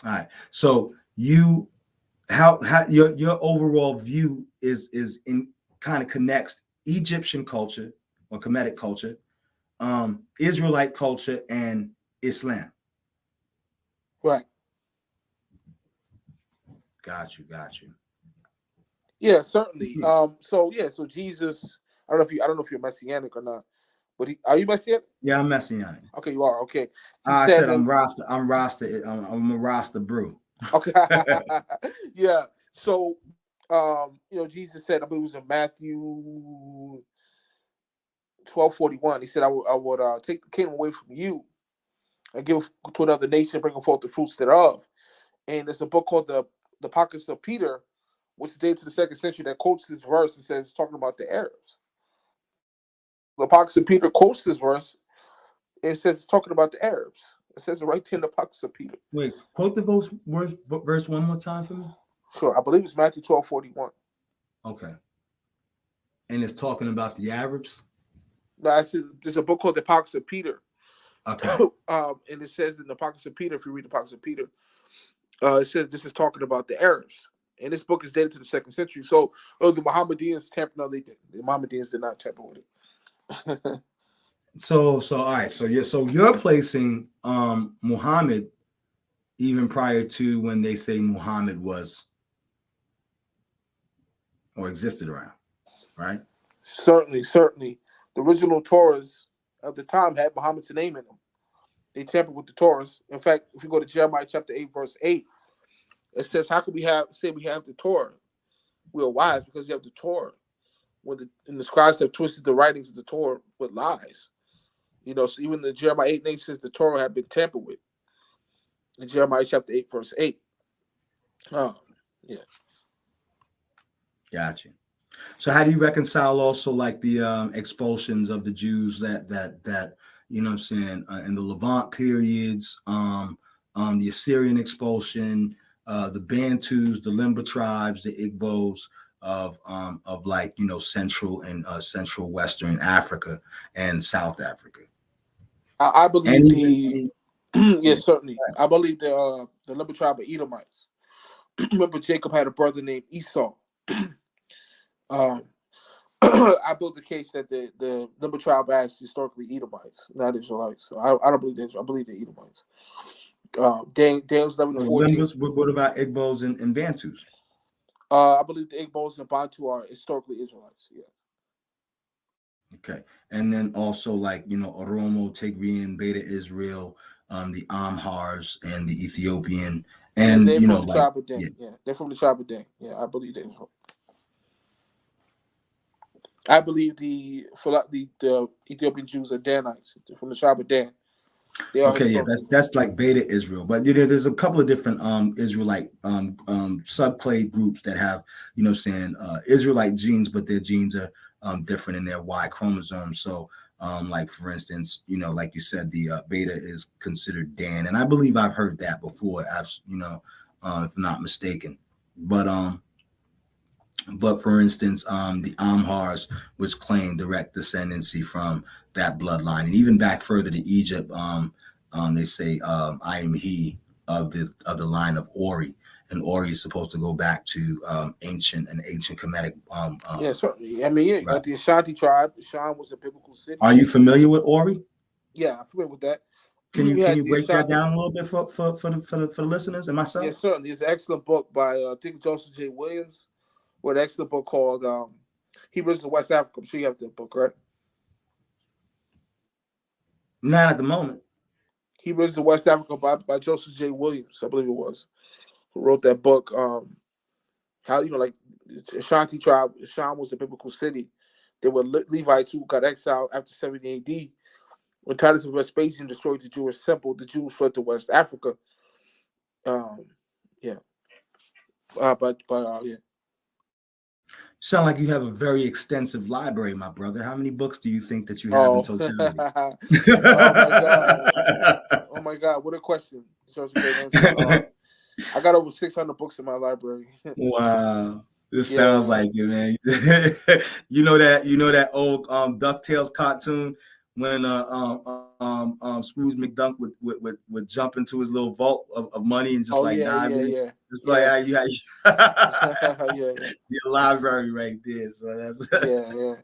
All right. So you how your overall view is in kind of connects Egyptian culture or Kemetic culture, Israelite culture, and Islam. Right. Got you. Yeah, certainly. So Jesus, I don't know if you're Messianic or not, but are you Messianic? Yeah, I'm Messianic. Okay, you are. Okay. I said I'm Rasta. I'm a Rasta brew. Okay. Yeah. So, Jesus said, I believe it was in Matthew 12:41. He said, I would take the kingdom away from you and give to another nation, bringing forth the fruits thereof. And there's a book called the Pockets of Peter, which is dated to the 2nd century, that quotes this verse and says, talking about the Arabs. The Pockets of Peter quotes this verse. It says it's talking about the Arabs. It says it right there in the Pockets of Peter. Wait, quote the verse one more time for me. Sure, I believe it's Matthew 12:41. Okay. And it's talking about the Arabs? No, there's a book called The Pockets of Peter. Okay. And it says in the Pockets of Peter, if you read the Pockets of Peter, it says this is talking about the Arabs. And this book is dated to the 2nd century. So the Mohammedans tampered. No, they didn't. The Mohammedans did not tamper with it. So all right. So you're placing Muhammad even prior to when they say Muhammad was or existed around, right? Certainly. The original Torahs of the time had Muhammad's name in them. They tampered with the Torahs. In fact, if you go to Jeremiah chapter 8, verse 8, it says, how can we have the Torah? We are wise because you have the Torah. When the scribes have twisted the writings of the Torah with lies. So even the Jeremiah 8:8 says the Torah had been tampered with. In Jeremiah chapter 8, verse 8. Yeah. Gotcha. So how do you reconcile also like the expulsions of the Jews that you know what I'm saying in the Levant periods, the Assyrian expulsion, the Bantus, the Limba tribes, the Igbos of like, Central and Central Western Africa and South Africa? I believe yes, certainly. Right. I believe the Limba tribe of Edomites. Remember, Jacob had a brother named Esau. I built the case that the Limba tribe are actually historically Edomites, not Israelites. So I don't believe I believe they're Edomites. Daniel's 11-14. What about Igbos and Bantus? I believe the Igbos and Bantu are historically Israelites. Yeah. Okay, and then also like Oromo, Tigrian, Beta Israel, the Amhars, and the Ethiopian, and they're from the like tribe of Dan. Yeah, they're from the tribe of Dan. Yeah, I believe they're Israel. I believe the Ethiopian Jews are Danites. They're from the tribe of Dan. They are that's like Beta Israel, but there's a couple of different Israelite subclade groups that have Israelite genes, but their genes are different in their Y chromosome. So like for instance, like you said, the Beta is considered Dan, and I believe I've heard that before. If I'm not mistaken, but for instance, the Amhars, which claim direct descendancy from that bloodline, and even back further to Egypt, they say I am he of the line of Ori, and Ori is supposed to go back to ancient Kemetic. Yeah, certainly. I mean, you got the Ashanti tribe. Ashan was a biblical city. Are you familiar with Ori? Yeah, I'm familiar with that. Can We you had the break that Ashanti. down a little bit for the listeners and myself? Yes, certainly. It's an excellent book by I think Joseph J. Williams, or an excellent book called Hebrews of West Africa. I'm sure you have that book, right? Not at the moment. Hebrews of West Africa by Joseph J. Williams, I believe it was, who wrote that book. How like Ashanti tribe, Ashan was a biblical city. They were Levites who got exiled after 70 A.D. When Titus of Vespasian destroyed the Jewish temple, the Jews fled to West Africa. Um, yeah, yeah. Sound like you have a very extensive library, my brother. How many books do you think that you have in Oh, totality? oh my God, oh my God, what a question! Shows a great insight. I got over 600 books in my library. Wow. This sounds Yeah. like it, man. you know that old DuckTales cartoon when Scrooge McDuck would jump into his little vault of money and just Oh like yeah, dive yeah, in. yeah, Just like yeah, how you yeah, yeah, your library right there. So that's yeah, yeah.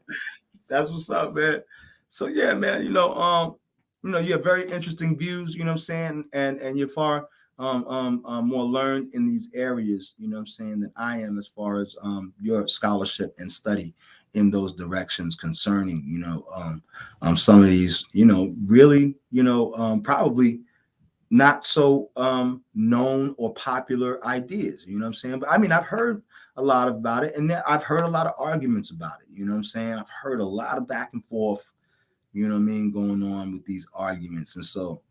that's what's up, man. So yeah, man, you have very interesting views, you know what I'm saying, and you're far more learned in these areas, you know what I'm saying, than I am as far as your scholarship and study in those directions concerning, some of these, really, probably not so known or popular ideas, you know what I'm saying? But I mean, I've heard a lot about it, and I've heard a lot of arguments about it, you know what I'm saying? I've heard a lot of back and forth, you know what I mean, going on with these arguments. And so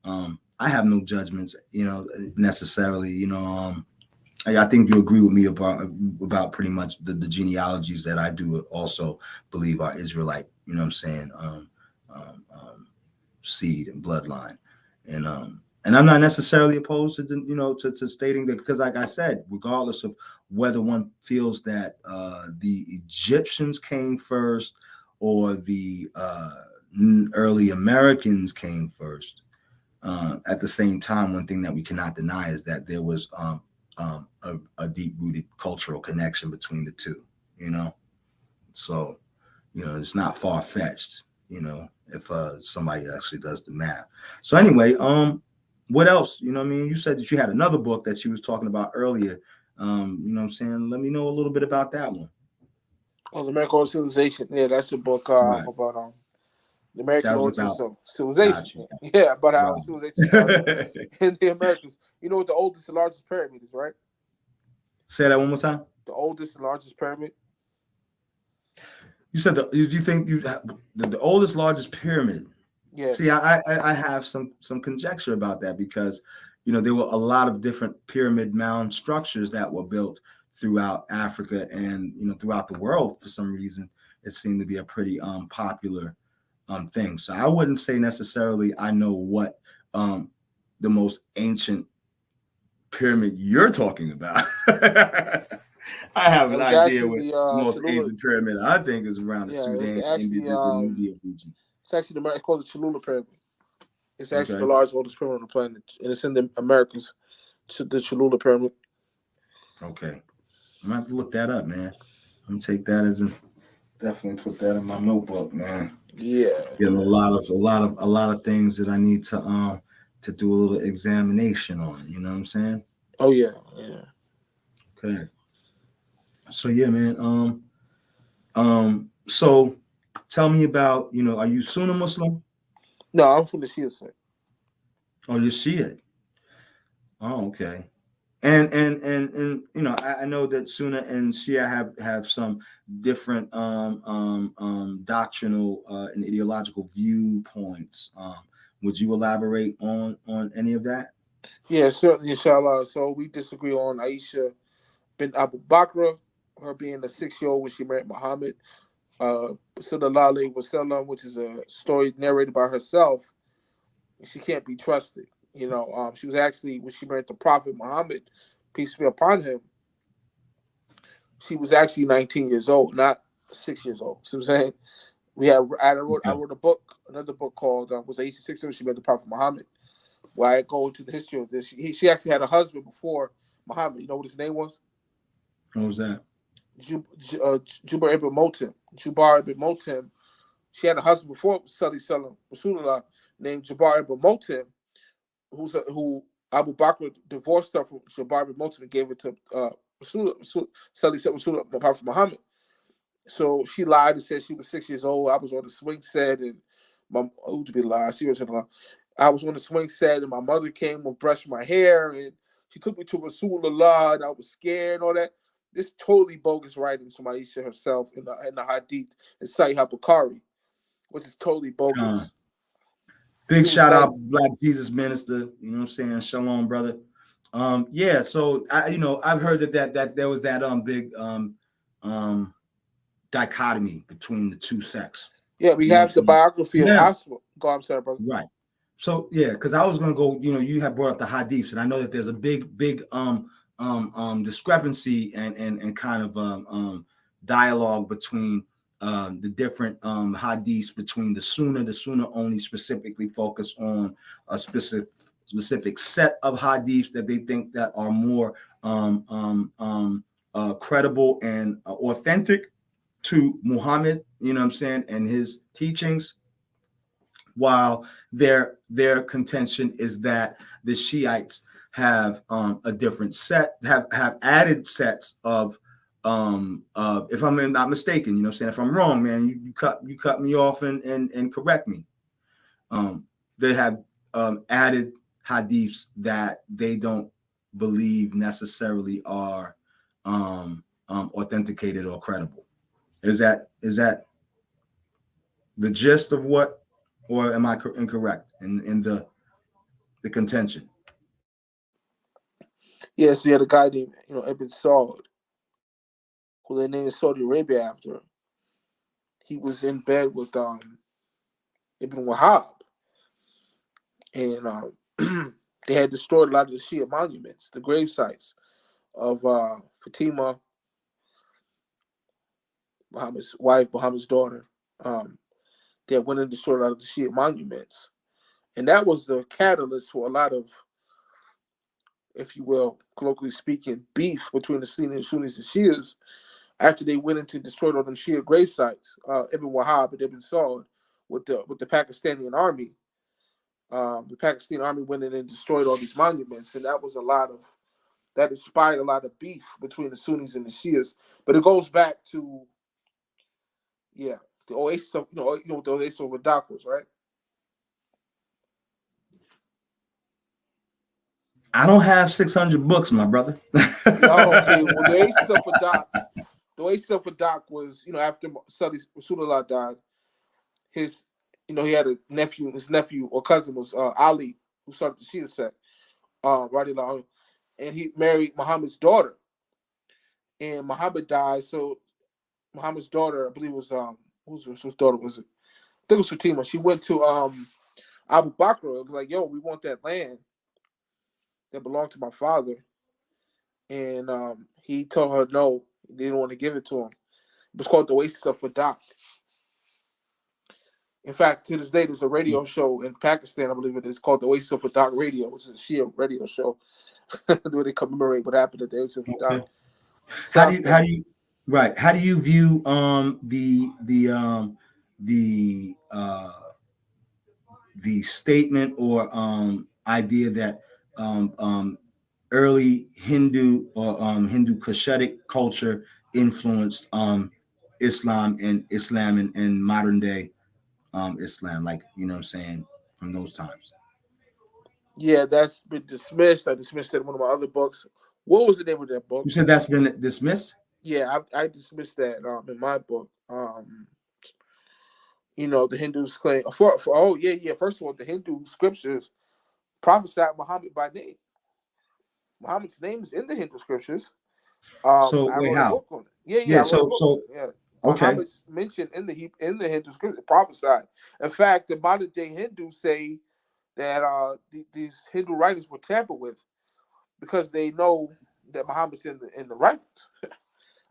I have no judgments, necessarily, I think you agree with me about pretty much the genealogies that I do also believe are Israelite, you know what I'm saying, seed and bloodline. And I'm not necessarily opposed to to stating that, because like I said, regardless of whether one feels that the Egyptians came first or the early Americans came first, at the same time, one thing that we cannot deny is that there was a deep-rooted cultural connection between the two, so it's not far-fetched, if somebody actually does the math. So anyway, what else? You know what I mean? You said that you had another book that you was talking about earlier. You know what I'm saying? Let me know a little bit about that one. Oh, the American Origin Civilization. Yeah, that's a book Right. about the American That was origins about of civilization. gotcha. Yeah, about how Right. civilization started in the Americas. You know what the oldest and largest pyramid is, right? Say that one more time. The oldest and largest pyramid. You said you think the oldest, largest pyramid. Yeah. See, I have some conjecture about that, because there were a lot of different pyramid mound structures that were built throughout Africa and throughout the world. For some reason, it seemed to be a pretty popular thing. So I wouldn't say necessarily I know what the most ancient pyramid you're talking about. I have It an was idea actually what the the most Cholula. ancient pyramid I think is around the Yeah, it's Sudan, India, actually the Nubia region. it's actually it's called the Cholula pyramid. It's actually the Okay. largest, oldest pyramid on the planet, and it's in the Americas. The Cholula pyramid. Okay. I'm gonna have to look that up, man. I'm gonna take that as definitely put that in my notebook, man. Yeah. Getting a lot of things that I need to do a little examination on. You know what I'm saying? Oh yeah, yeah. Okay. So yeah, man. So tell me about, are you Sunni Muslim? No, I'm from the Shia side. Oh, you're Shia. Oh, okay. And I know that Sunni and Shia have some different doctrinal and ideological viewpoints. Would you elaborate on any of that? Yeah, certainly, inshallah. So we disagree on Aisha bin Abu Bakr, her being a 6-year-old when she married Muhammad. Sallallahu Alaihi Wasallam, which is a story narrated by herself. She can't be trusted. She was actually, when she married the Prophet Muhammad, peace be upon him, she was actually 19 years old, not 6 years old. So I'm saying I wrote a book, another book called was Aisha 6 when she met the Prophet Muhammad, where I go into the history of this. She actually had a husband before Muhammad. You know what his name was? What was that? Jubar ibn Motim. Jubar ibn Motim She had a husband before Sully Salam Rasulullah named Jabbar ibn Motim, who Abu Bakr divorced her from Jabbar ibn Motim and gave it to Sully Rasulullah Prophet Muhammad. So she lied and said she was 6 years old. I was on the swing set, and my to be lied. She was in I was on the swing set, and my mother came and brushed my hair, and she took me to Rasulullah, and I was scared and all that. This totally bogus writings from Aisha herself in the Hadith and Sahih Bukhari, which is totally bogus. Big shout out, Black Jesus Minister. You know what I'm saying? Shalom, brother. Yeah. So I've heard that there was that big dichotomy between the two sects. Yeah, we have the biography of Asma. Go, I'm sorry, brother. Right. So yeah, because I was gonna go. You have brought up the hadiths, and I know that there's a big discrepancy and kind of dialogue between the different hadiths between the Sunnah. The Sunnah only specifically focus on a specific set of hadiths that they think that are more credible and authentic to Muhammad. You know what I'm saying, and his teachings. While their contention is that the Shiites have a different set, have added sets of if I'm not mistaken, you know what I'm saying? If I'm wrong, man, you cut me off and correct me. They have added hadiths that they don't believe necessarily are authenticated or credible. Is that the gist of what? Or am I incorrect in the contention? Yes, you had a guy named Ibn Saud, who they named Saudi Arabia after. He was in bed with Ibn Wahhab, and they had destroyed a lot of the Shia monuments, the grave sites of Fatima, Muhammad's wife, Muhammad's daughter. They went and destroyed a lot of the Shia monuments. And that was the catalyst for a lot of, if you will, colloquially speaking, beef between the Sunnis and Shias after they went into destroyed all them Shia grave sites, Ibn Wahhab and Ibn Saud, with the Pakistani army. The Pakistani army went in and destroyed all these monuments, and that inspired a lot of beef between the Sunnis and the Shias. But it goes back to, the Oasis of, what the Oasis of Wadak was, right? I don't have 600 books, my brother. Okay. Well, the Oasis of Wadak was, after Rasulullah died, his, he had a nephew. His nephew or cousin was Ali, who started the Shia sect, and he married Muhammad's daughter. And Muhammad died, so Muhammad's daughter, I believe, was whose daughter was it? I think it was Fatima. She went to Abu Bakr. It was like, yo, we want that land that belonged to my father. And he told her no, he didn't want to give it to him. It was called the Oasis of Wadak. In fact, to this day, there's a radio show in Pakistan, I believe it is, called the Oasis of Wadak Radio, which is a Shia radio show where they commemorate what happened at the Oasis of Wadak. Okay. How do you view the statement or idea that early Hindu or Hindu Kushitic culture influenced Islam and modern day Islam, like, you know what I'm saying, from those times? Yeah, that's been dismissed. I dismissed it in one of my other books. What was the name of that book? You said that's been dismissed? Yeah, I dismissed that in my book. The Hindus claim first of all, the Hindu scriptures prophesied Muhammad by name. Muhammad's name is in the Hindu scriptures. So I wrote a book on it. Yeah. So yeah. Okay. Muhammad's mentioned in the Hindu scriptures, prophesied. In fact, the modern day Hindus say that these Hindu writings were tampered with because they know that Muhammad's in the writings.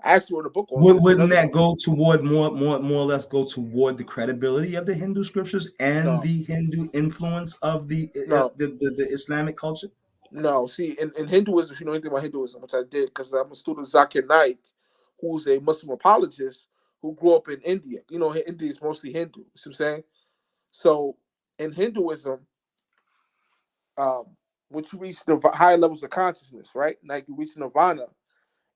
I actually wrote a book on it. Wouldn't that go toward more or less go toward the credibility of the Hindu scriptures and the Hindu influence of the Islamic culture? No, see, in Hinduism, if you know anything about Hinduism, which I did, because I'm a student of Zakir Naik, who's a Muslim apologist, who grew up in India. You know, India is mostly Hindu. You see what I'm saying? So in Hinduism, um, once you reach the higher levels of consciousness, right? Like you reach nirvana,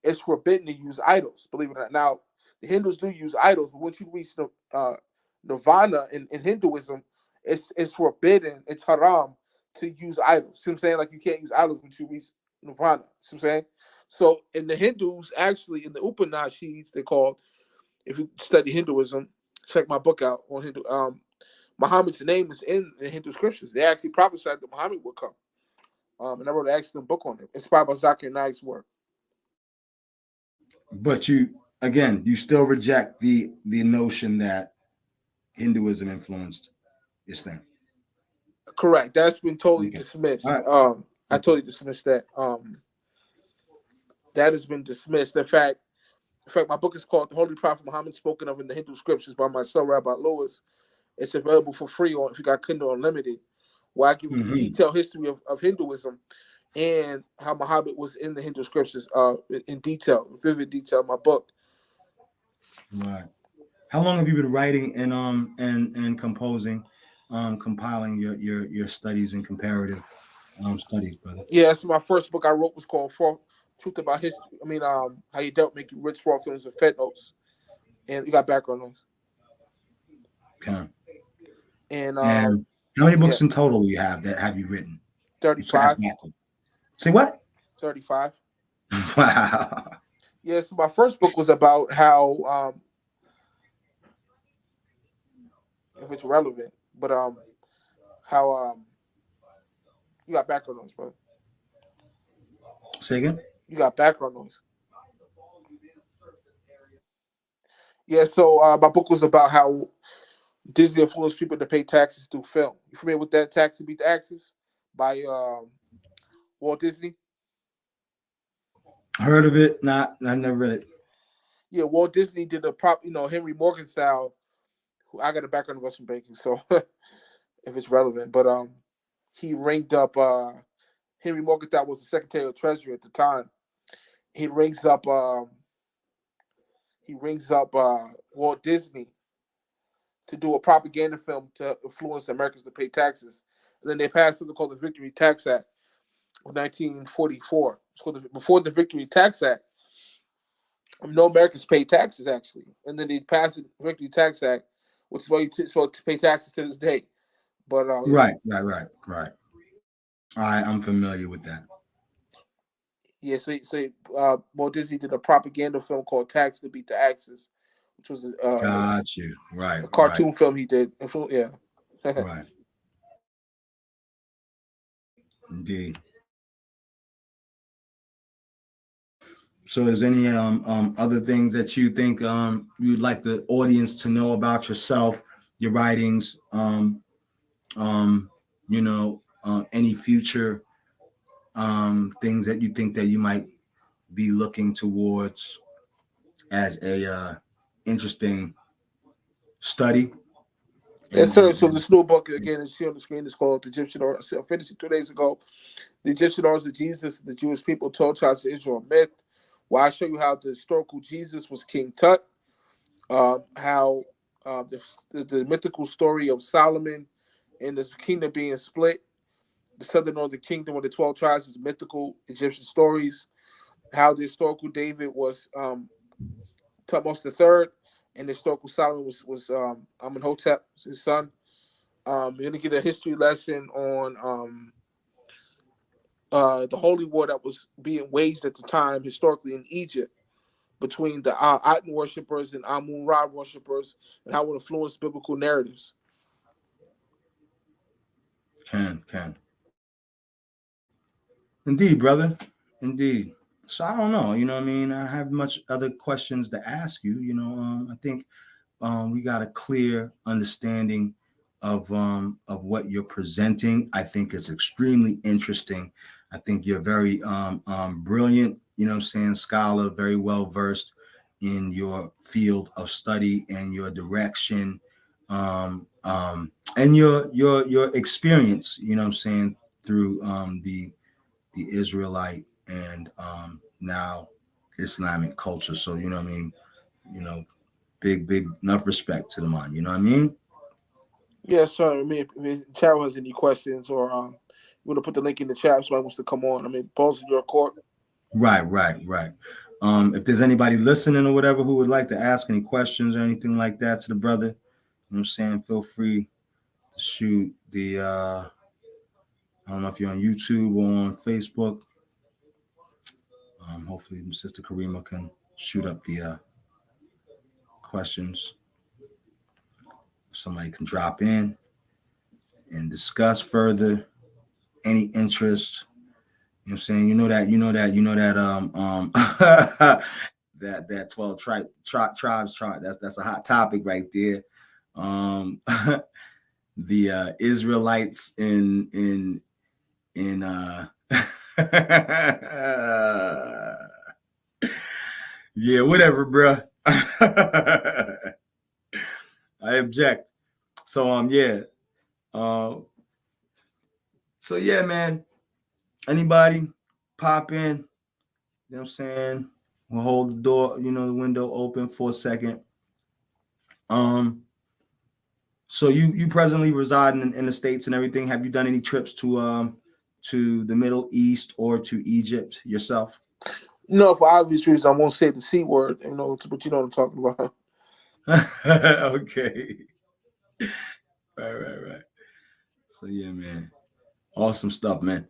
it's forbidden to use idols. Believe it or not. Now, the Hindus do use idols, but once you reach the nirvana in Hinduism, it's forbidden. It's haram to use idols. See what I'm saying? Like you can't use idols once you reach nirvana. See what I'm saying? So in the Hindus, actually in the Upanishads, they call, if you study Hinduism, check my book out on Hindu. Muhammad's name is in the Hindu scriptures. They actually prophesied that Muhammad would come. And I wrote an excellent book on it, inspired by Zakir Naik's work. But you still reject the notion that Hinduism influenced Islam. Correct. That's been totally Okay. All dismissed. right. I totally dismissed that. That has been dismissed. In fact, my book is called The Holy Prophet Muhammad Spoken of in the Hindu Scriptures by my son, Rabbi Lewis. It's available for free on if you got Kindle Unlimited, where I give a detailed history of Hinduism and how Muhammad was in the Hindu Scriptures in detail, vivid detail in my book. Right. How long have you been writing and composing, compiling your studies and comparative studies, brother? Yeah, that's my first book I wrote was called Truth About History. I mean, how you dealt making rich raw films and fed notes. And you got background noise. Okay. And And how many yeah, books in total have you written? 35. Say what? 35. Wow. Yeah, so my first book was about how if it's relevant, but how you got background noise, bro. Say again? You got background noise. Yeah, so my book was about how Disney influenced people to pay taxes through film. You familiar with that Tax to Beat the Axis by Walt Disney? Heard of it? I've never read it. Yeah, Walt Disney did a Henry Morgan style. Who I got a background in investment banking, so if it's relevant, but he ringed up Henry Morgenthau was the Secretary of Treasury at the time. He rings up Walt Disney to do a propaganda film to influence Americans to pay taxes. And then they passed something called the Victory Tax Act of 1944. So before the Victory Tax Act, no Americans paid taxes actually. And then they passed the Victory Tax Act, which is why you're supposed to pay taxes to this day. But Right. I'm familiar with that. yeah, Walt Disney did a propaganda film called Tax to Beat the Axis, which was Got you. Right. a cartoon film he did. Yeah. Right. Indeed. So, is any other things that you think you'd like the audience to know about yourself, your writings, um, any future things that you think that you might be looking towards as a interesting study? Yes, sir. So this new book again is here on the screen. It's called The Egyptian Or. I finished it 2 days ago. The Egyptian Orders of Jesus and the Jewish people told tribes of Israel myth. Where I show you how the historical Jesus was King Tut. How the mythical story of Solomon and his kingdom being split. The southern northern kingdom of the 12 tribes is mythical Egyptian stories. How the historical David was Tutmos III, and the historical Solomon was Amenhotep, his son. You're gonna get a history lesson on the holy war that was being waged at the time historically in Egypt between the Aten worshippers and Amun Ra worshippers, and how it influenced biblical narratives. Can. Indeed, brother. Indeed. So I don't know. I mean, I have much other questions to ask you. I think we got a clear understanding of what you're presenting. I think it's extremely interesting. I think you're very brilliant, scholar, very well versed in your field of study and your direction, and your experience, through the Israelite and now Islamic culture. So, I mean, you know, big enough respect to the man. You know what I mean? Yes, sir. I mean, if Cheryl has any questions or you want to put the link in the chat, if somebody wants to come on. I mean, balls in your court. Right. If there's anybody listening or whatever who would like to ask any questions or anything like that to the brother, you know what I'm saying, feel free to shoot the I don't know if you're on YouTube or on Facebook. Hopefully Sister Karima can shoot up the questions. Somebody can drop in and discuss further any interest. You know what I'm saying? You know that that 12 tribes chart. That's a hot topic right there. The Israelites in yeah, whatever, bruh. I object. So yeah. So yeah, man. Anybody pop in? You know what I'm saying? We'll hold the door, the window open for a second. So you presently reside in the States and everything. Have you done any trips to the Middle East or to Egypt yourself? No, for obvious reasons, I won't say the C word, but you know what I'm talking about. Okay. Right. So yeah, man. Awesome stuff, man.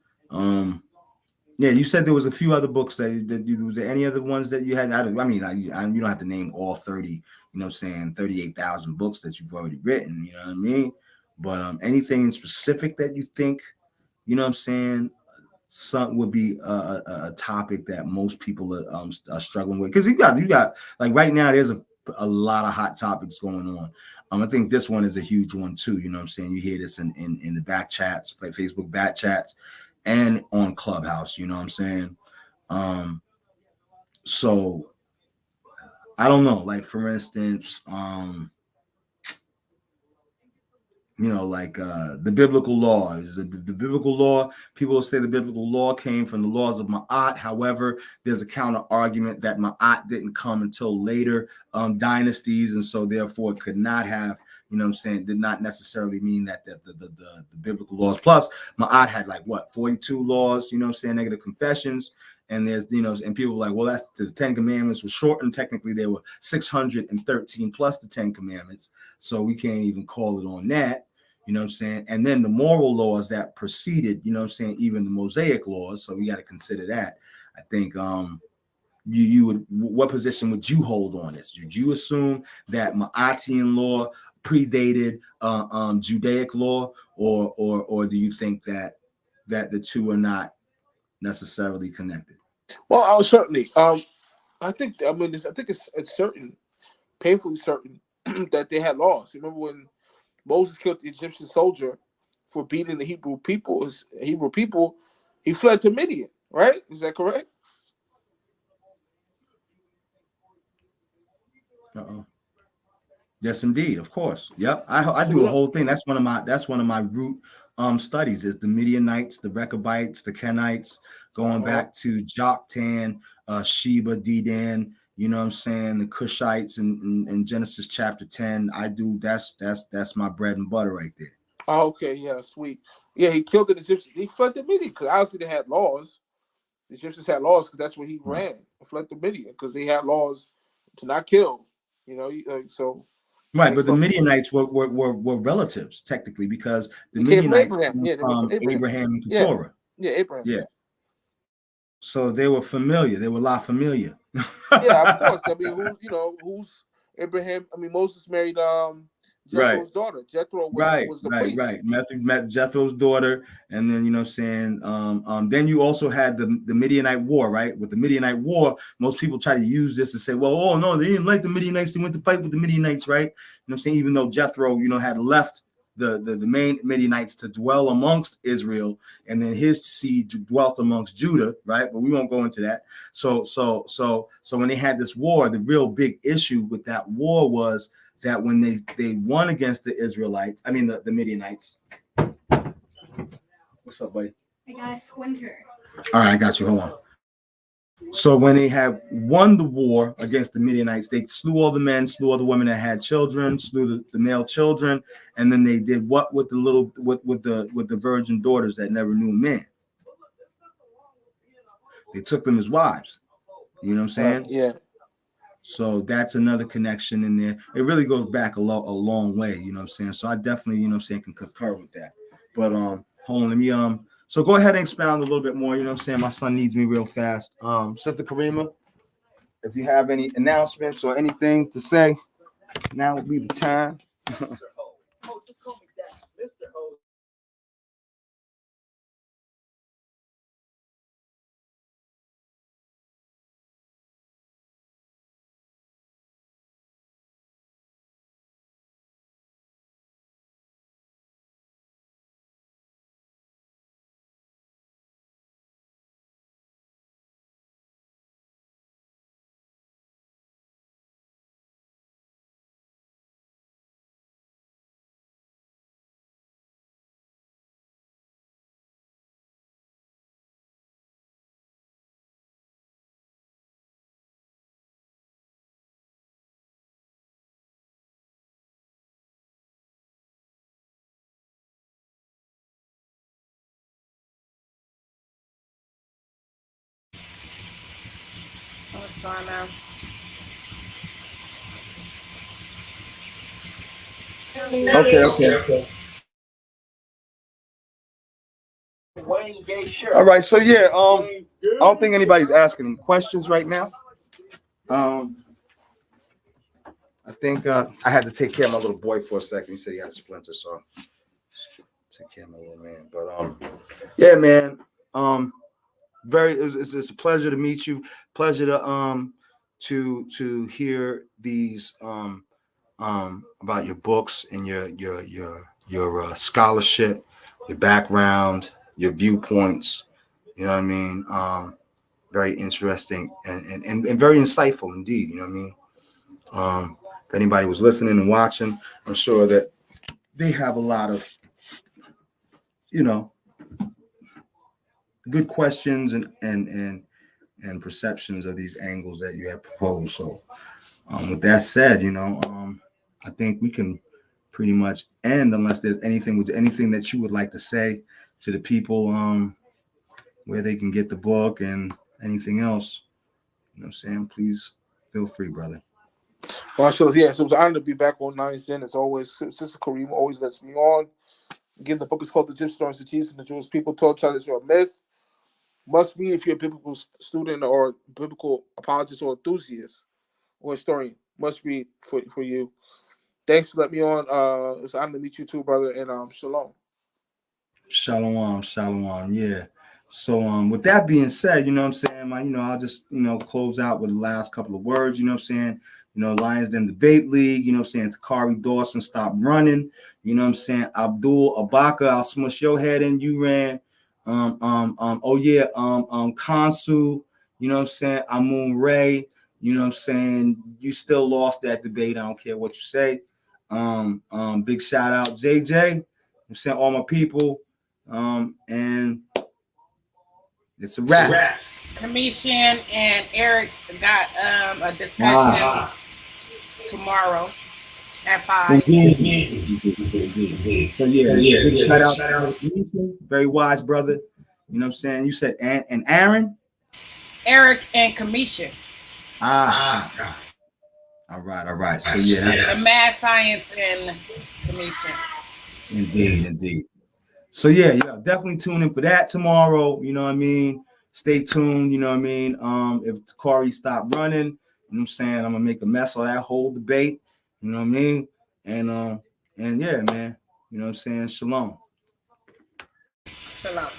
Yeah, you said there was a few other books that you was there any other ones that you had? I mean, you don't have to name all 30, you know what I'm saying, 38,000 books that you've already written, you know what I mean? But anything in specific that you think, you know what I'm saying, some would be a topic that most people are struggling with, because you got like right now there's a lot of hot topics going on. I think this one is a huge one too. You know what I'm saying? You hear this in the back chats, Facebook back chats, and on Clubhouse. You know what I'm saying? So I don't know. Like for instance, the biblical law is the biblical law. People will say the biblical law came from the laws of Ma'at. However, there's a counter argument that Ma'at didn't come until later dynasties, and so therefore it could not have, you know what I'm saying, did not necessarily mean that the biblical laws. Plus, Ma'at had 42 laws, you know what I'm saying, negative confessions. And there's, and people were like, well, that's the 10 Commandments were shortened. Technically, there were 613 plus the 10 Commandments. So we can't even call it on that. You know what I'm saying? And then the moral laws that preceded, you know what I'm saying, even the Mosaic laws. So we got to consider that. I think you would, what position would you hold on this? Would you assume that Ma'atian law predated Judaic law, or do you think that the two are not necessarily connected? Well, certainly. I think it's certain, painfully certain, that they had laws. You remember when Moses killed the Egyptian soldier for beating the Hebrew people? He fled to Midian, right? Is that correct? Yes, indeed. Of course. Yep. I do a whole thing. That's one of my root studies is the Midianites, the Rechabites, the Kenites, going back to Joktan, Sheba, Dedan, you know what I'm saying, the Cushites in Genesis chapter 10. I do that's my bread and butter right there. Oh, okay, yeah, sweet. Yeah, he killed an Egyptian. He fled to Midian because obviously they had laws. The Egyptians had laws because that's where he ran. He fled to Midian because they had laws to not kill. So. Right, but the Midianites were relatives technically, because the Midianites came from Abraham and Keturah. Yeah, Abraham. Yeah. So they were familiar. They were La Familia. Yeah, of course. I mean, who's Abraham? I mean, Moses married Jethro's daughter. Jethro was the priest. Right. Met Jethro's daughter, and then, you know what I'm saying, then you also had the Midianite War, right? With the Midianite War, most people try to use this and say, well, oh no, they didn't like the Midianites. They went to fight with the Midianites, right? You know what I'm saying? Even though Jethro, had left the main Midianites to dwell amongst Israel, and then his seed dwelt amongst Judah, right? But we won't go into that. So when they had this war, the real big issue with that war was that when they won against the Israelites, I mean the Midianites. What's up, buddy? I got a splinter. All right, I got you. Hold on. So when they had won the war against the Midianites, they slew all the men, slew all the women that had children, slew the male children, and then they did what with the little with the virgin daughters that never knew a man? They took them as wives. You know what I'm saying? Yeah. So that's another connection in there. It really goes back a long way. You know what I'm saying? So I definitely, you know what I'm saying, can concur with that. But hold on, let me so go ahead and expound a little bit more. You know what I'm saying? My son needs me real fast. Sister Karima, if you have any announcements or anything to say, now would be the time. What's going on? Okay. All right. So yeah, I don't think anybody's asking any questions right now. I think I had to take care of my little boy for a second. He said he had a splinter, so take care of my little man. But yeah, man. It's a pleasure to meet you. Pleasure to hear these about your books and your scholarship, your background, your viewpoints. You know what I mean? Very interesting and very insightful indeed. You know what I mean? If anybody was listening and watching, I'm sure that they have a lot of, you know, good questions and perceptions of these angles that you have proposed. So, with that said, I think we can pretty much end unless there's anything that you would like to say to the people, where they can get the book and anything else. You know what I'm saying? Please feel free, brother. Well, so yeah, so it was an honor to be back on Nines Den. As always, Sister Kareem always lets me on. Again, the book is called The Gypsy Stories of Jesus and the Jewish People Told Child Israel Myth. Must read if you're a biblical student or biblical apologist or enthusiast or historian. Must read for you. Thanks for letting me on. It's an honor to meet you too, brother, and shalom. Shalom. Yeah. So with that being said, you know what I'm saying, I'll just, close out with the last couple of words, you know what I'm saying? Lions Den Debate League, you know what I'm saying? Takari Dawson, stop running. You know what I'm saying? Abdul Abaka, I'll smush your head in, you ran. Kansu, you know what I'm saying? Amun Ray, you know what I'm saying? You still lost that debate. I don't care what you say. Big shout out JJ. I'm saying all my people. And it's a wrap. Commission and Eric got a discussion tomorrow at 5. Indeed. So yeah, big shout out to Commission. Very wise brother. You know what I'm saying? You said and Aaron? Eric and Commission. All right. So yeah, that's the Mad Science and Commission. Indeed. So yeah, definitely tune in for that tomorrow. You know what I mean? Stay tuned. You know what I mean? If Takari stop running, you know what I'm saying? I'm gonna make a mess of that whole debate. You know what I mean? And yeah, man. You know what I'm saying? Shalom. Shalom.